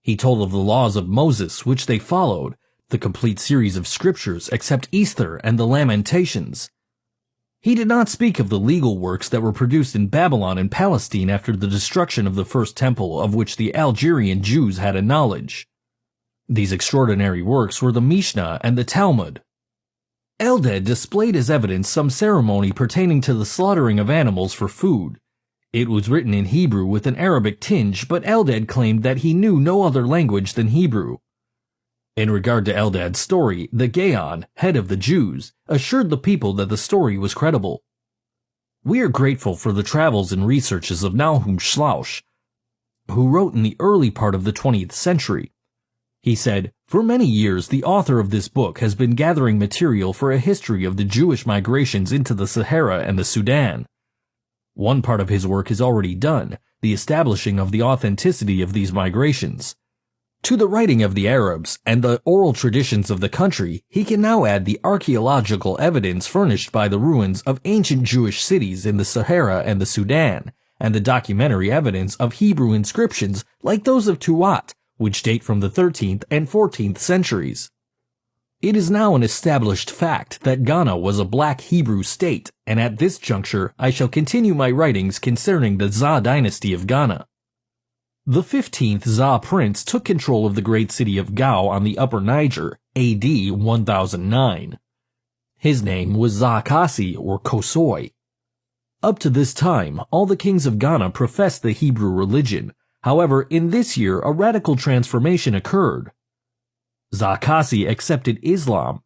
He told of the laws of Moses which they followed, the complete series of scriptures except Esther and the Lamentations. He did not speak of the legal works that were produced in Babylon and Palestine after the destruction of the first temple of which the Algerian Jews had a knowledge. These extraordinary works were the Mishnah and the Talmud. Eldad displayed as evidence some ceremony pertaining to the slaughtering of animals for food. It was written in Hebrew with an Arabic tinge, but Eldad claimed that he knew no other language than Hebrew. In regard to Eldad's story, the Gaon, head of the Jews, assured the people that the story was credible. We are grateful for the travels and researches of Nahum Schlausch, who wrote in the early part of the 20th century. He said, "For many years the author of this book has been gathering material for a history of the Jewish migrations into the Sahara and the Sudan. One part of his work is already done, the establishing of the authenticity of these migrations. To the writing of the Arabs and the oral traditions of the country, he can now add the archaeological evidence furnished by the ruins of ancient Jewish cities in the Sahara and the Sudan, and the documentary evidence of Hebrew inscriptions like those of Tuat, which date from the 13th and 14th centuries. It is now an established fact that Ghana was a black Hebrew state, and at this juncture I shall continue my writings concerning the Za dynasty of Ghana. The 15th Za prince took control of the great city of Gao on the Upper Niger, AD 1009. His name was Za Kasi or Kosoi. Up to this time, all the kings of Ghana professed the Hebrew religion. However, in this year a radical transformation occurred. Za Kasi accepted Islam.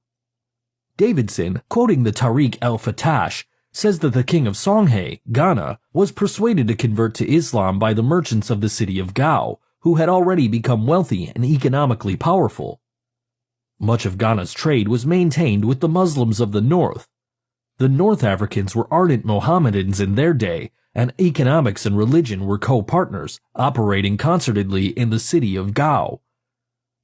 Davidson, quoting the Tariq el-Fatash, says that the king of Songhay, Ghana, was persuaded to convert to Islam by the merchants of the city of Gao, who had already become wealthy and economically powerful. Much of Ghana's trade was maintained with the Muslims of the north. The North Africans were ardent Mohammedans in their day, and economics and religion were co-partners, operating concertedly in the city of Gao.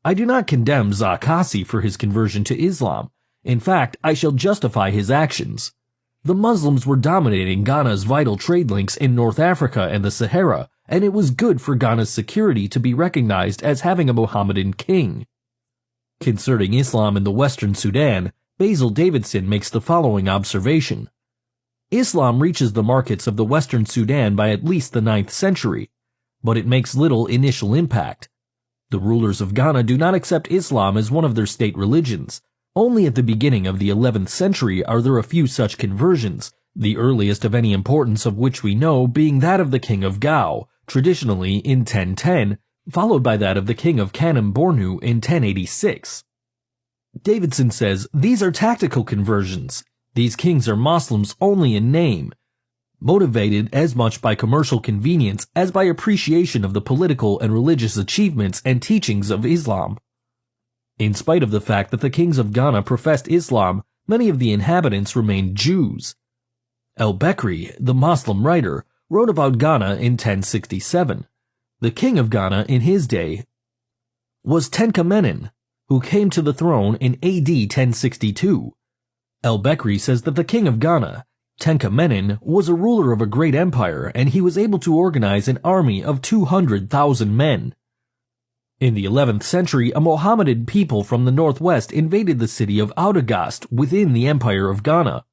I do not condemn Za Kasi for his conversion to Islam. In fact, I shall justify his actions. The Muslims were dominating Ghana's vital trade links in North Africa and the Sahara, and it was good for Ghana's security to be recognized as having a Mohammedan king. Concerning Islam in the Western Sudan, Basil Davidson makes the following observation. Islam reaches the markets of the Western Sudan by at least the 9th century, but it makes little initial impact. The rulers of Ghana do not accept Islam as one of their state religions. Only at the beginning of the 11th century are there a few such conversions, the earliest of any importance of which we know being that of the king of Gao, traditionally in 1010, followed by that of the king of Kanem Bornu in 1086. Davidson says, these are tactical conversions. These kings are Muslims only in name, motivated as much by commercial convenience as by appreciation of the political and religious achievements and teachings of Islam. In spite of the fact that the kings of Ghana professed Islam, many of the inhabitants remained Jews. El-Bekri, the Muslim writer, wrote about Ghana in 1067. The king of Ghana in his day was Tenkamenen, who came to the throne in AD 1062. El-Bekri says that the king of Ghana, Tenkamenen, was a ruler of a great empire, and he was able to organize an army of 200,000 men. In the 11th century, a Mohammedan people from the northwest invaded the city of Autagast within the Empire of Ghana.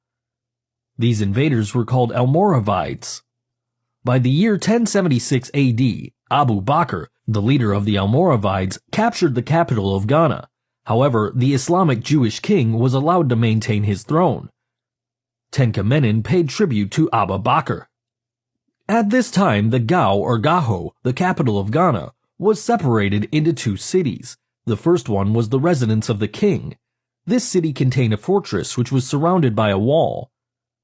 These invaders were called Almoravides. By the year 1076 AD, Abu Bakr, the leader of the Almoravides, captured the capital of Ghana. However, the Islamic Jewish king was allowed to maintain his throne. Tenkamenen paid tribute to Abu Bakr. At this time, the Gao or Gaho, the capital of Ghana, was separated into two cities. The first one was the residence of the king. This city contained a fortress which was surrounded by a wall.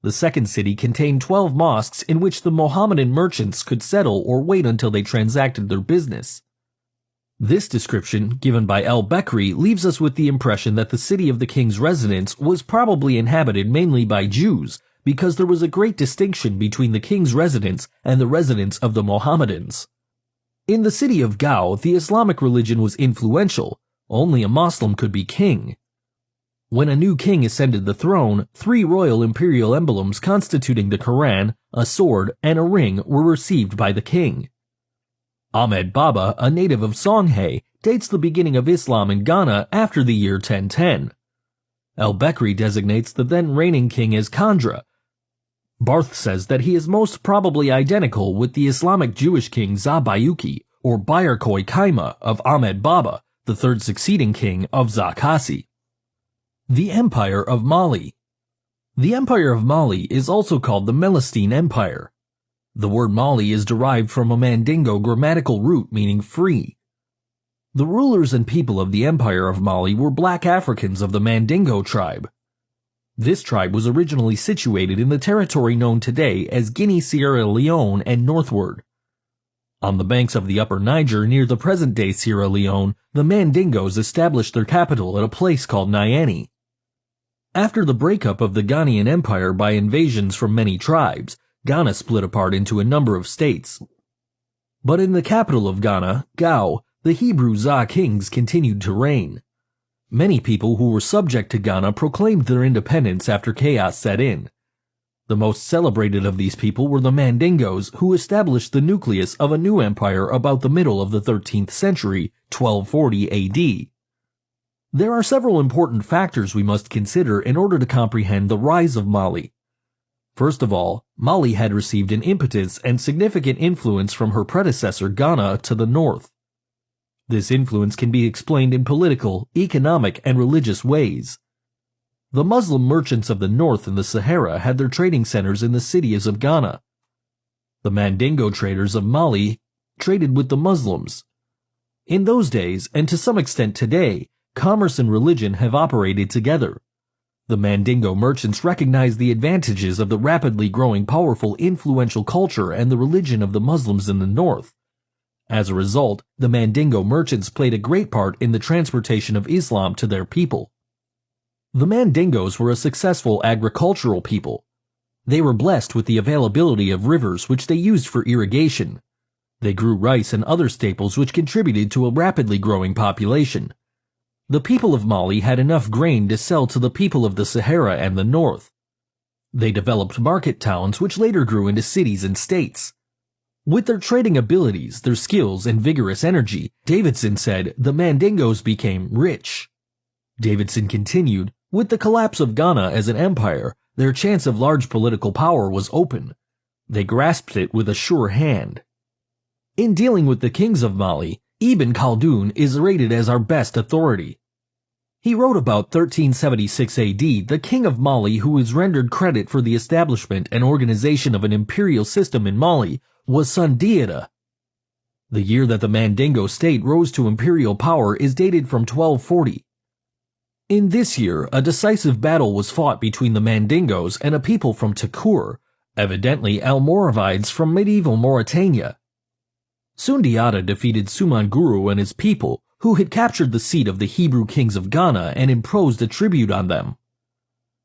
The second city contained 12 mosques in which the Mohammedan merchants could settle or wait until they transacted their business. This description, given by El-Bekri, leaves us with the impression that the city of the king's residence was probably inhabited mainly by Jews, because there was a great distinction between the king's residence and the residence of the Mohammedans. In the city of Gao, the Islamic religion was influential, Only a Muslim could be king. When a new king ascended the throne, 3 royal imperial emblems constituting the Quran, a sword, and a ring were received by the king. Ahmed Baba, a native of Songhai, dates the beginning of Islam in Ghana after the year 1010. El-Bekri designates the then reigning king as Khandra. Barth says that he is most probably identical with the Islamic Jewish king Zabayuki, or Bayarkoi Kaima, of Ahmed Baba, the 3rd succeeding king of Zakasi. The Empire of Mali. The Empire of Mali is also called the Melestine Empire. The word Mali is derived from a Mandingo grammatical root meaning free. The rulers and people of the Empire of Mali were black Africans of the Mandingo tribe. This tribe was originally situated in the territory known today as Guinea, Sierra Leone, and northward. On the banks of the upper Niger near the present-day Sierra Leone, the Mandingos established their capital at a place called Niani. After the breakup of the Ghanaian Empire by invasions from many tribes, Ghana split apart into a number of states. But in the capital of Ghana, Gao, the Hebrew Za kings continued to reign. Many people who were subject to Ghana proclaimed their independence after chaos set in. The most celebrated of these people were the Mandingos, who established the nucleus of a new empire about the middle of the 13th century, 1240 AD. There are several important factors we must consider in order to comprehend the rise of Mali. First of all, Mali had received an impetus and significant influence from her predecessor Ghana to the north. This influence can be explained in political, economic, and religious ways. The Muslim merchants of the north and the Sahara had their trading centers in the cities of Ghana. The Mandingo traders of Mali traded with the Muslims. In those days, and to some extent today, commerce and religion have operated together. The Mandingo merchants recognized the advantages of the rapidly growing powerful influential culture and the religion of the Muslims in the north. As a result, the Mandingo merchants played a great part in the transportation of Islam to their people. The Mandingos were a successful agricultural people. They were blessed with the availability of rivers which they used for irrigation. They grew rice and other staples which contributed to a rapidly growing population. The people of Mali had enough grain to sell to the people of the Sahara and the north. They developed market towns which later grew into cities and states. With their trading abilities, their skills, and vigorous energy, Davidson said the Mandingos became rich. Davidson continued, with the collapse of Ghana as an empire, their chance of large political power was open. They grasped it with a sure hand. In dealing with the kings of Mali, Ibn Khaldun is rated as our best authority. He wrote about 1376 AD, the king of Mali who is rendered credit for the establishment and organization of an imperial system in Mali was Sundiata. The year that the Mandingo state rose to imperial power is dated from 1240. In this year, a decisive battle was fought between the Mandingos and a people from Takur, evidently Almoravides from medieval Mauritania. Sundiata defeated Sumanguru and his people, who had captured the seat of the Hebrew kings of Ghana and imposed a tribute on them.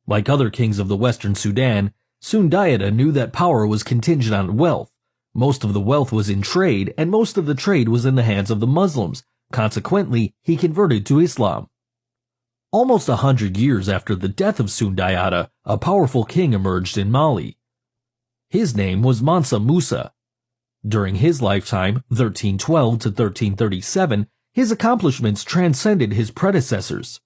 Like other kings of the western Sudan, Sundiata knew that power was contingent on wealth. Most of the wealth was in trade, and most of the trade was in the hands of the Muslims. Consequently, he converted to Islam. Almost 100 years after the death of Sundiata, a powerful king emerged in Mali. His name was Mansa Musa. During his lifetime, 1312 to 1337, his accomplishments transcended his predecessors.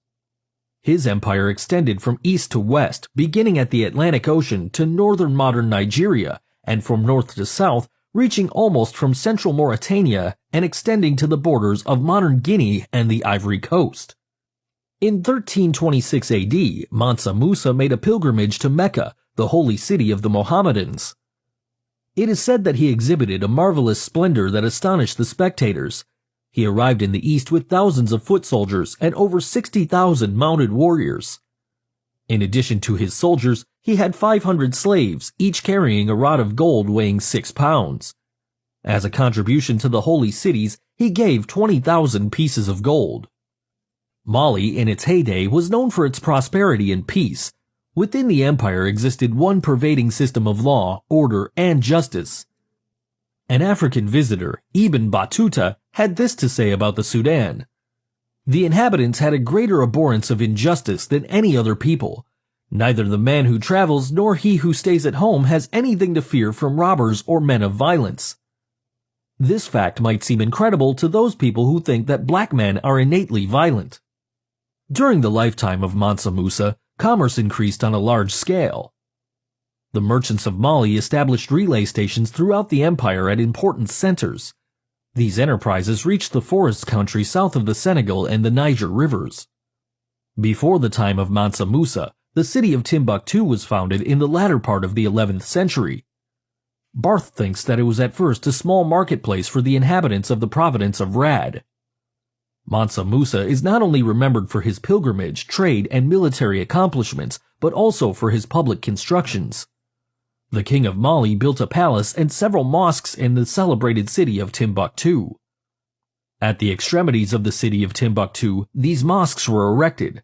His empire extended from east to west, beginning at the Atlantic Ocean to northern modern Nigeria, and from north to south, reaching almost from central Mauritania and extending to the borders of modern Guinea and the Ivory Coast. In 1326 AD, Mansa Musa made a pilgrimage to Mecca, the holy city of the Mohammedans. It is said that he exhibited a marvelous splendor that astonished the spectators. He arrived in the east with thousands of foot soldiers and over 60,000 mounted warriors. In addition to his soldiers, he had 500 slaves, each carrying a rod of gold weighing 6 pounds. As a contribution to the holy cities, he gave 20,000 pieces of gold. Mali, in its heyday, was known for its prosperity and peace. Within the empire existed one pervading system of law, order, and justice. An African visitor, Ibn Battuta, had this to say about the Sudan. The inhabitants had a greater abhorrence of injustice than any other people. Neither the man who travels nor he who stays at home has anything to fear from robbers or men of violence. This fact might seem incredible to those people who think that black men are innately violent. During the lifetime of Mansa Musa, commerce increased on a large scale. The merchants of Mali established relay stations throughout the empire at important centers. These enterprises reached the forest country south of the Senegal and the Niger rivers. Before the time of Mansa Musa, the city of Timbuktu was founded in the latter part of the 11th century. Barth thinks that it was at first a small marketplace for the inhabitants of the province of Rad. Mansa Musa is not only remembered for his pilgrimage, trade, and military accomplishments, but also for his public constructions. The king of Mali built a palace and several mosques in the celebrated city of Timbuktu. At the extremities of the city of Timbuktu, these mosques were erected.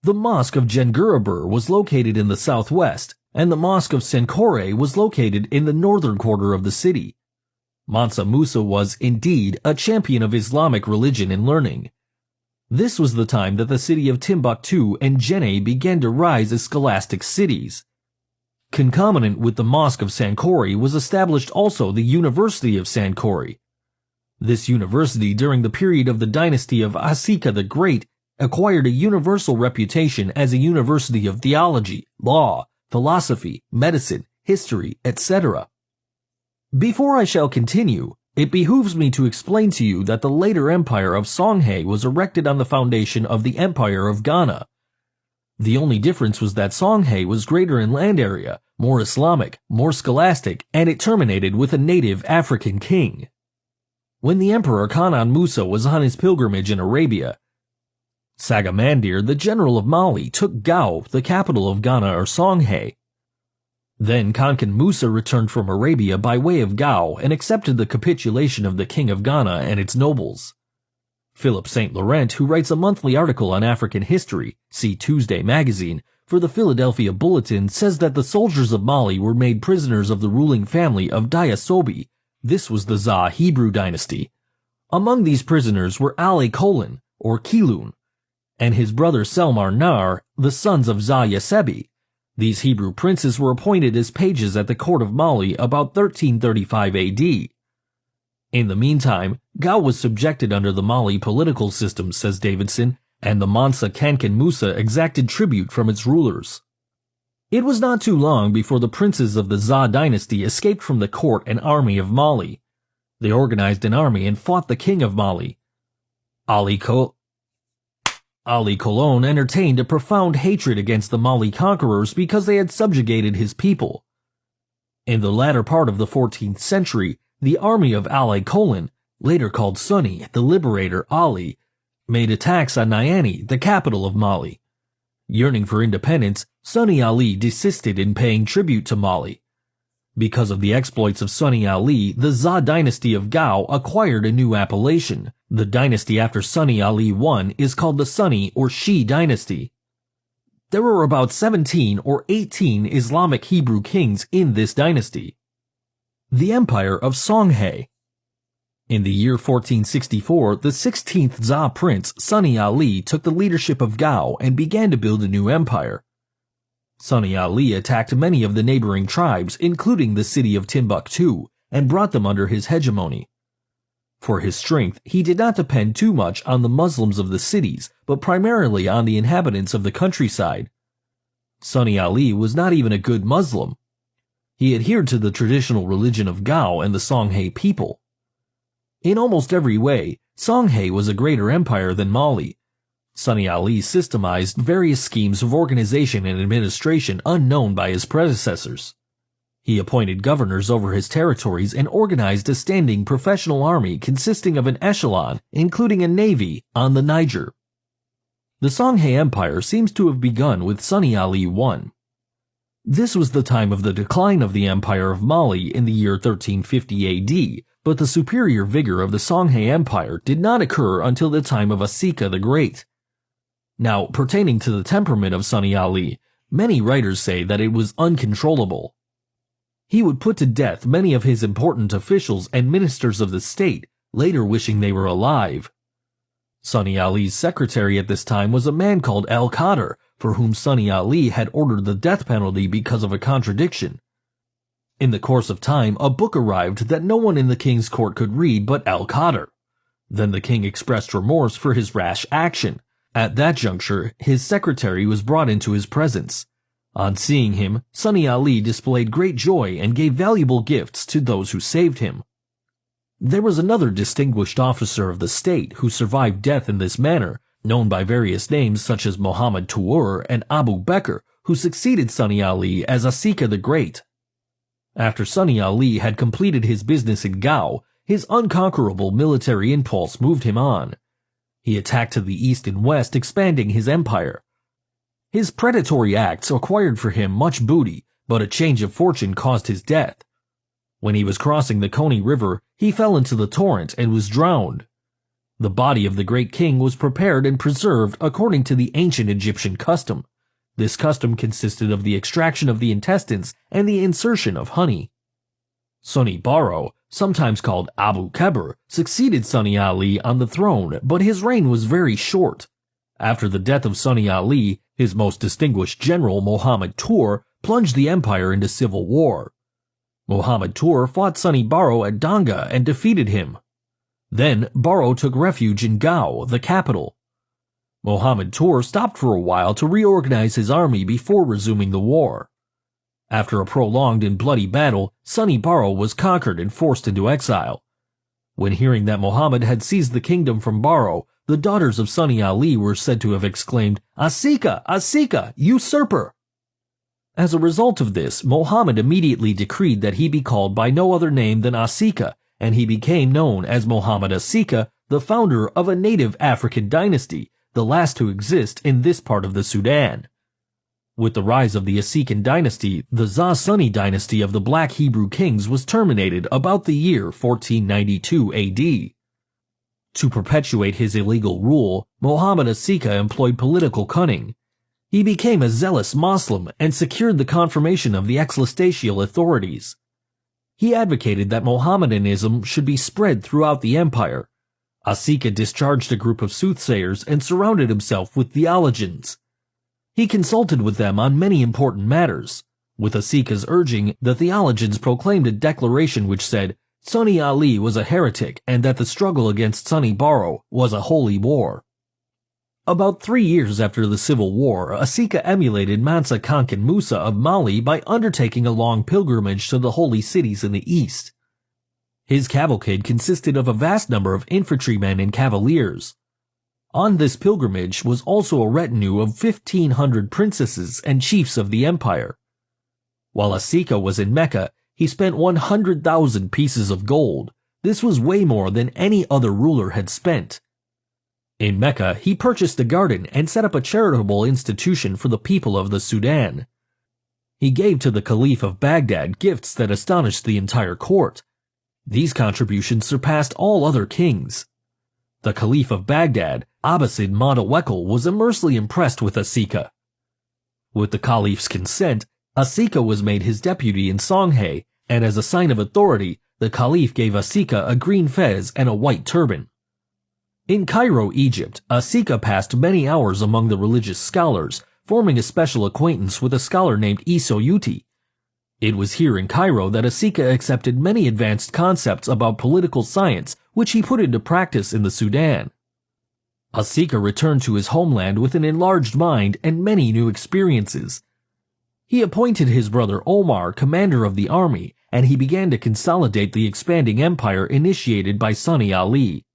The Mosque of Djengurubur was located in the southwest, and the Mosque of Senkore was located in the northern quarter of the city. Mansa Musa was, indeed, a champion of Islamic religion and learning. This was the time that the city of Timbuktu and Djenné began to rise as scholastic cities. Concomitant with the Mosque of Sankore was established also the University of Sankore. This university, during the period of the dynasty of Asika the Great, acquired a universal reputation as a university of theology, law, philosophy, medicine, history, etc. Before I shall continue, it behooves me to explain to you that the later empire of Songhay was erected on the foundation of the Empire of Ghana. The only difference was that Songhay was greater in land area, more Islamic, more scholastic, and it terminated with a native African king. When the Emperor Kanan Musa was on his pilgrimage in Arabia, Sagamandir, the general of Mali, took Gao, the capital of Ghana or Songhay. Then Kankan Musa returned from Arabia by way of Gao and accepted the capitulation of the king of Ghana and its nobles. Philip St. Laurent, who writes a monthly article on African history, see Tuesday magazine, for the Philadelphia Bulletin, says that the soldiers of Mali were made prisoners of the ruling family of Dayasobi. This was the Za Hebrew dynasty. Among these prisoners were Ali Kolin, or Kilun, and his brother Selmar Nar, the sons of Za Yasebi. These Hebrew princes were appointed as pages at the court of Mali about 1335 AD. In the meantime, Gao was subjected under the Mali political system, says Davidson, and the Mansa Kankan Musa exacted tribute from its rulers. It was not too long before the princes of the Za dynasty escaped from the court and army of Mali. They organized an army and fought the king of Mali. Ali Colon entertained a profound hatred against the Mali conquerors because they had subjugated his people. In the latter part of the 14th century, the army of Ali Colon, later called Sunni, the liberator Ali, made attacks on Niani, the capital of Mali. Yearning for independence, Sunni Ali desisted in paying tribute to Mali. Because of the exploits of Sunni Ali, the Za dynasty of Gao acquired a new appellation. The dynasty after Sunni Ali I is called the Sunni or Shi dynasty. There were about 17 or 18 Islamic Hebrew kings in this dynasty. The Empire of Songhay. In the year 1464, the 16th Za prince, Sunni Ali, took the leadership of Gao and began to build a new empire. Sunni Ali attacked many of the neighboring tribes, including the city of Timbuktu, and brought them under his hegemony. For his strength, he did not depend too much on the Muslims of the cities, but primarily on the inhabitants of the countryside. Sunni Ali was not even a good Muslim. He adhered to the traditional religion of Gao and the Songhay people. In almost every way, Songhay was a greater empire than Mali. Sunni Ali systemized various schemes of organization and administration unknown by his predecessors. He appointed governors over his territories and organized a standing professional army consisting of an echelon, including a navy, on the Niger. The Songhay Empire seems to have begun with Sunni Ali I. This was the time of the decline of the Empire of Mali in the year 1350 AD, but the superior vigor of the Songhay Empire did not occur until the time of Asika the Great. Now, pertaining to the temperament of Sunni Ali, many writers say that it was uncontrollable. He would put to death many of his important officials and ministers of the state, later wishing they were alive. Sunni Ali's secretary at this time was a man called Al-Qadr, for whom Sunni Ali had ordered the death penalty because of a contradiction. In the course of time, a book arrived that no one in the king's court could read but Al-Qadr. Then the king expressed remorse for his rash action. At that juncture, his secretary was brought into his presence. On seeing him, Sunni Ali displayed great joy and gave valuable gifts to those who saved him. There was another distinguished officer of the state who survived death in this manner, known by various names such as Muhammad Tuur and Abu Bakr, who succeeded Sunni Ali as Asika the Great. After Sunni Ali had completed his business in Gao, his unconquerable military impulse moved him on. He attacked to the east and west, expanding his empire. His predatory acts acquired for him much booty, but a change of fortune caused his death. When he was crossing the Koni River, he fell into the torrent and was drowned. The body of the great king was prepared and preserved according to the ancient Egyptian custom. This custom consisted of the extraction of the intestines and the insertion of honey. Sunni Baro, sometimes called Abu Kebr, succeeded Sunni Ali on the throne, but his reign was very short. After the death of Sunni Ali, his most distinguished general Muhammad Tuur plunged the empire into civil war. Muhammad Tuur fought Sunni Baro at Danga and defeated him. Then Baro took refuge in Gao, the capital. Muhammad Tuur stopped for a while to reorganize his army before resuming the war. After a prolonged and bloody battle, Sunni Baro was conquered and forced into exile. When hearing that Muhammad had seized the kingdom from Baro, the daughters of Sunni Ali were said to have exclaimed, "Asika! Asika! Usurper!" As a result of this, Muhammad immediately decreed that he be called by no other name than Asika, and he became known as Muhammad Asika, the founder of a native African dynasty, the last to exist in this part of the Sudan. With the rise of the Asikan dynasty, the Za-Sunni dynasty of the Black Hebrew kings was terminated about the year 1492 AD. To perpetuate his illegal rule, Muhammad Asika employed political cunning. He became a zealous Muslim and secured the confirmation of the ecclesiastical authorities. He advocated that Mohammedanism should be spread throughout the empire. Asika discharged a group of soothsayers and surrounded himself with theologians. He consulted with them on many important matters. With Asika's urging, the theologians proclaimed a declaration which said, Sunni Ali was a heretic and that the struggle against Sunni Baro was a holy war. About 3 years after the civil war, Asika emulated Mansa Kankan Musa of Mali by undertaking a long pilgrimage to the holy cities in the east. His cavalcade consisted of a vast number of infantrymen and cavaliers. On this pilgrimage was also a retinue of 1,500 princesses and chiefs of the empire. While Asika was in Mecca, he spent 100,000 pieces of gold. This was way more than any other ruler had spent. In Mecca, he purchased a garden and set up a charitable institution for the people of the Sudan. He gave to the Caliph of Baghdad gifts that astonished the entire court. These contributions surpassed all other kings. The Caliph of Baghdad, Abbasid Matawakkil, was immensely impressed with Asika. With the Caliph's consent, Asika was made his deputy in Songhai, and as a sign of authority, the Caliph gave Asika a green fez and a white turban. In Cairo, Egypt, Asika passed many hours among the religious scholars, forming a special acquaintance with a scholar named Isoyuti. It was here in Cairo that Asika accepted many advanced concepts about political science, which he put into practice in the Sudan. Asika returned to his homeland with an enlarged mind and many new experiences. He appointed his brother Omar commander of the army, and he began to consolidate the expanding empire initiated by Sunni Ali.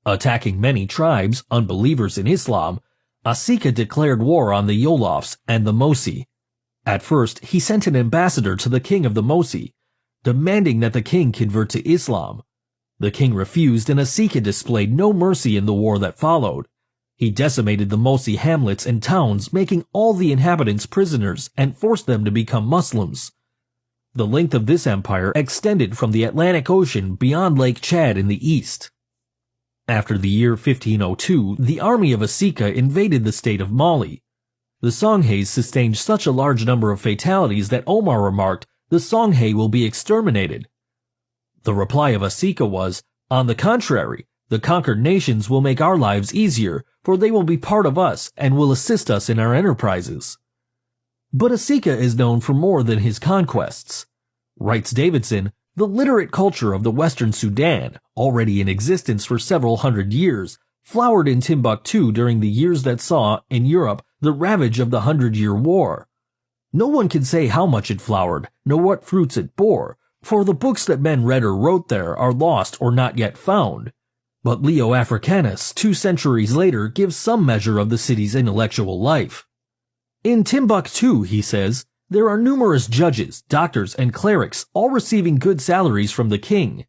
Attacking many tribes, unbelievers in Islam, Asika declared war on the Yolofs and the Mosi. At first, he sent an ambassador to the king of the Mosi, demanding that the king convert to Islam. The king refused, and Asika displayed no mercy in the war that followed. He decimated the Mosi hamlets and towns, making all the inhabitants prisoners and forced them to become Muslims. The length of this empire extended from the Atlantic Ocean beyond Lake Chad in the east. After the year 1502, the army of Asika invaded the state of Mali. The Songhais sustained such a large number of fatalities that Omar remarked, "The Songhai will be exterminated." The reply of Asika was, "On the contrary, The conquered nations will make our lives easier, for they will be part of us and will assist us in our enterprises. But Asika is known for more than his conquests. Writes Davidson, the literate culture of the Western Sudan, already in existence for several hundred years, flowered in Timbuktu during the years that saw, in Europe, the ravage of the 100-Year War. No one can say how much it flowered, nor what fruits it bore, for the books that men read or wrote there are lost or not yet found. But Leo Africanus, 2 centuries later, gives some measure of the city's intellectual life. In Timbuktu, he says, there are numerous judges, doctors, and clerics, all receiving good salaries from the king.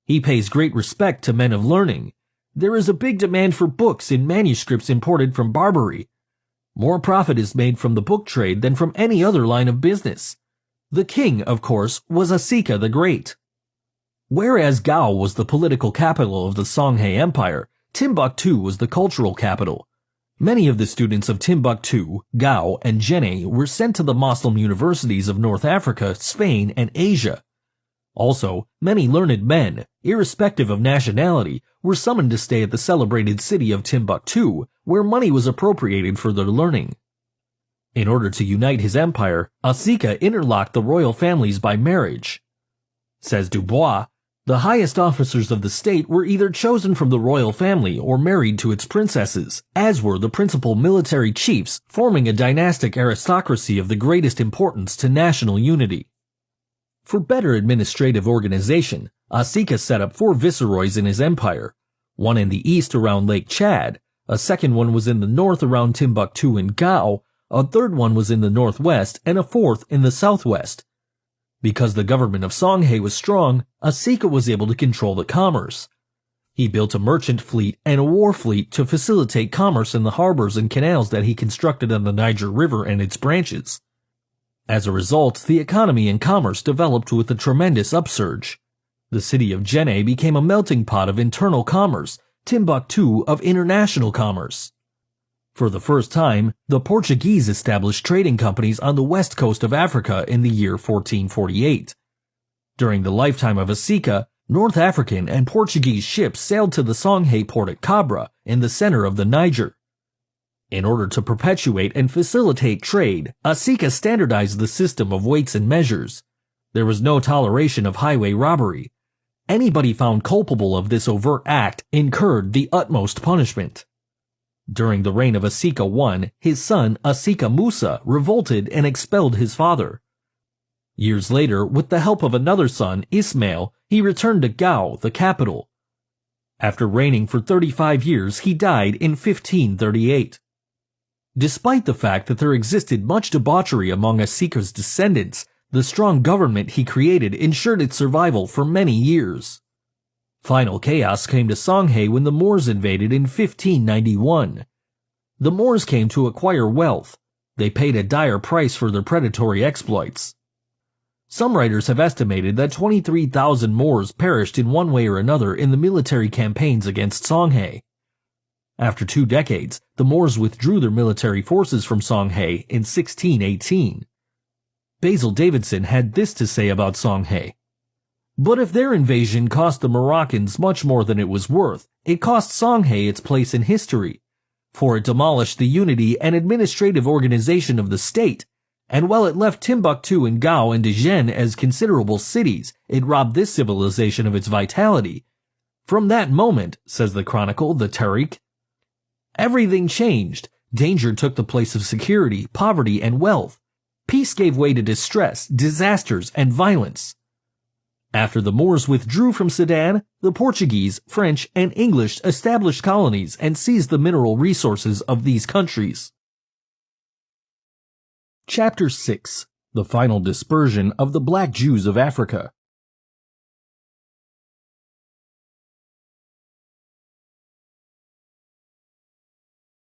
He pays great respect to men of learning. There is a big demand for books in manuscripts imported from Barbary. More profit is made from the book trade than from any other line of business. The king, of course, was Asika the Great. Whereas Gao was the political capital of the Songhai Empire, Timbuktu was the cultural capital. Many of the students of Timbuktu, Gao, and Jenne were sent to the Muslim universities of North Africa, Spain, and Asia. Also, many learned men, irrespective of nationality, were summoned to stay at the celebrated city of Timbuktu, where money was appropriated for their learning. In order to unite his empire, Asika interlocked the royal families by marriage. Says Dubois, the highest officers of the state were either chosen from the royal family or married to its princesses, as were the principal military chiefs, forming a dynastic aristocracy of the greatest importance to national unity. For better administrative organization, Asika set up 4 viceroys in his empire, one in the east around Lake Chad, a second one was in the north around Timbuktu and Gao, a third one was in the northwest, and a fourth in the southwest. Because the government of Songhai was strong, Asika was able to control the commerce. He built a merchant fleet and a war fleet to facilitate commerce in the harbors and canals that he constructed on the Niger River and its branches. As a result, the economy and commerce developed with a tremendous upsurge. The city of Jenne became a melting pot of internal commerce, Timbuktu of international commerce. For the first time, the Portuguese established trading companies on the west coast of Africa in the year 1448. During the lifetime of Asika, North African and Portuguese ships sailed to the Songhai port at Cabra in the center of the Niger. In order to perpetuate and facilitate trade, Asika standardized the system of weights and measures. There was no toleration of highway robbery. Anybody found culpable of this overt act incurred the utmost punishment. During the reign of Asika I, his son Asika Musa revolted and expelled his father. Years later, with the help of another son, Ismail, he returned to Gao, the capital. After reigning for 35 years, he died in 1538. Despite the fact that there existed much debauchery among Asika's descendants, the strong government he created ensured its survival for many years. Final chaos came to Songhai when the Moors invaded in 1591. The Moors came to acquire wealth. They paid a dire price for their predatory exploits. Some writers have estimated that 23,000 Moors perished in one way or another in the military campaigns against Songhai. After 2 decades, the Moors withdrew their military forces from Songhai in 1618. Basil Davidson had this to say about Songhai. But if their invasion cost the Moroccans much more than it was worth, it cost Songhai its place in history, for it demolished the unity and administrative organization of the state, and while it left Timbuktu and Gao and Dijon as considerable cities, it robbed this civilization of its vitality. From that moment, says the chronicle, the Tariq, everything changed. Danger took the place of security, poverty, and wealth. Peace gave way to distress, disasters, and violence. After the Moors withdrew from Sudan, the Portuguese, French, and English established colonies and seized the mineral resources of these countries. Chapter 6. The Final Dispersion of the Black Jews of Africa.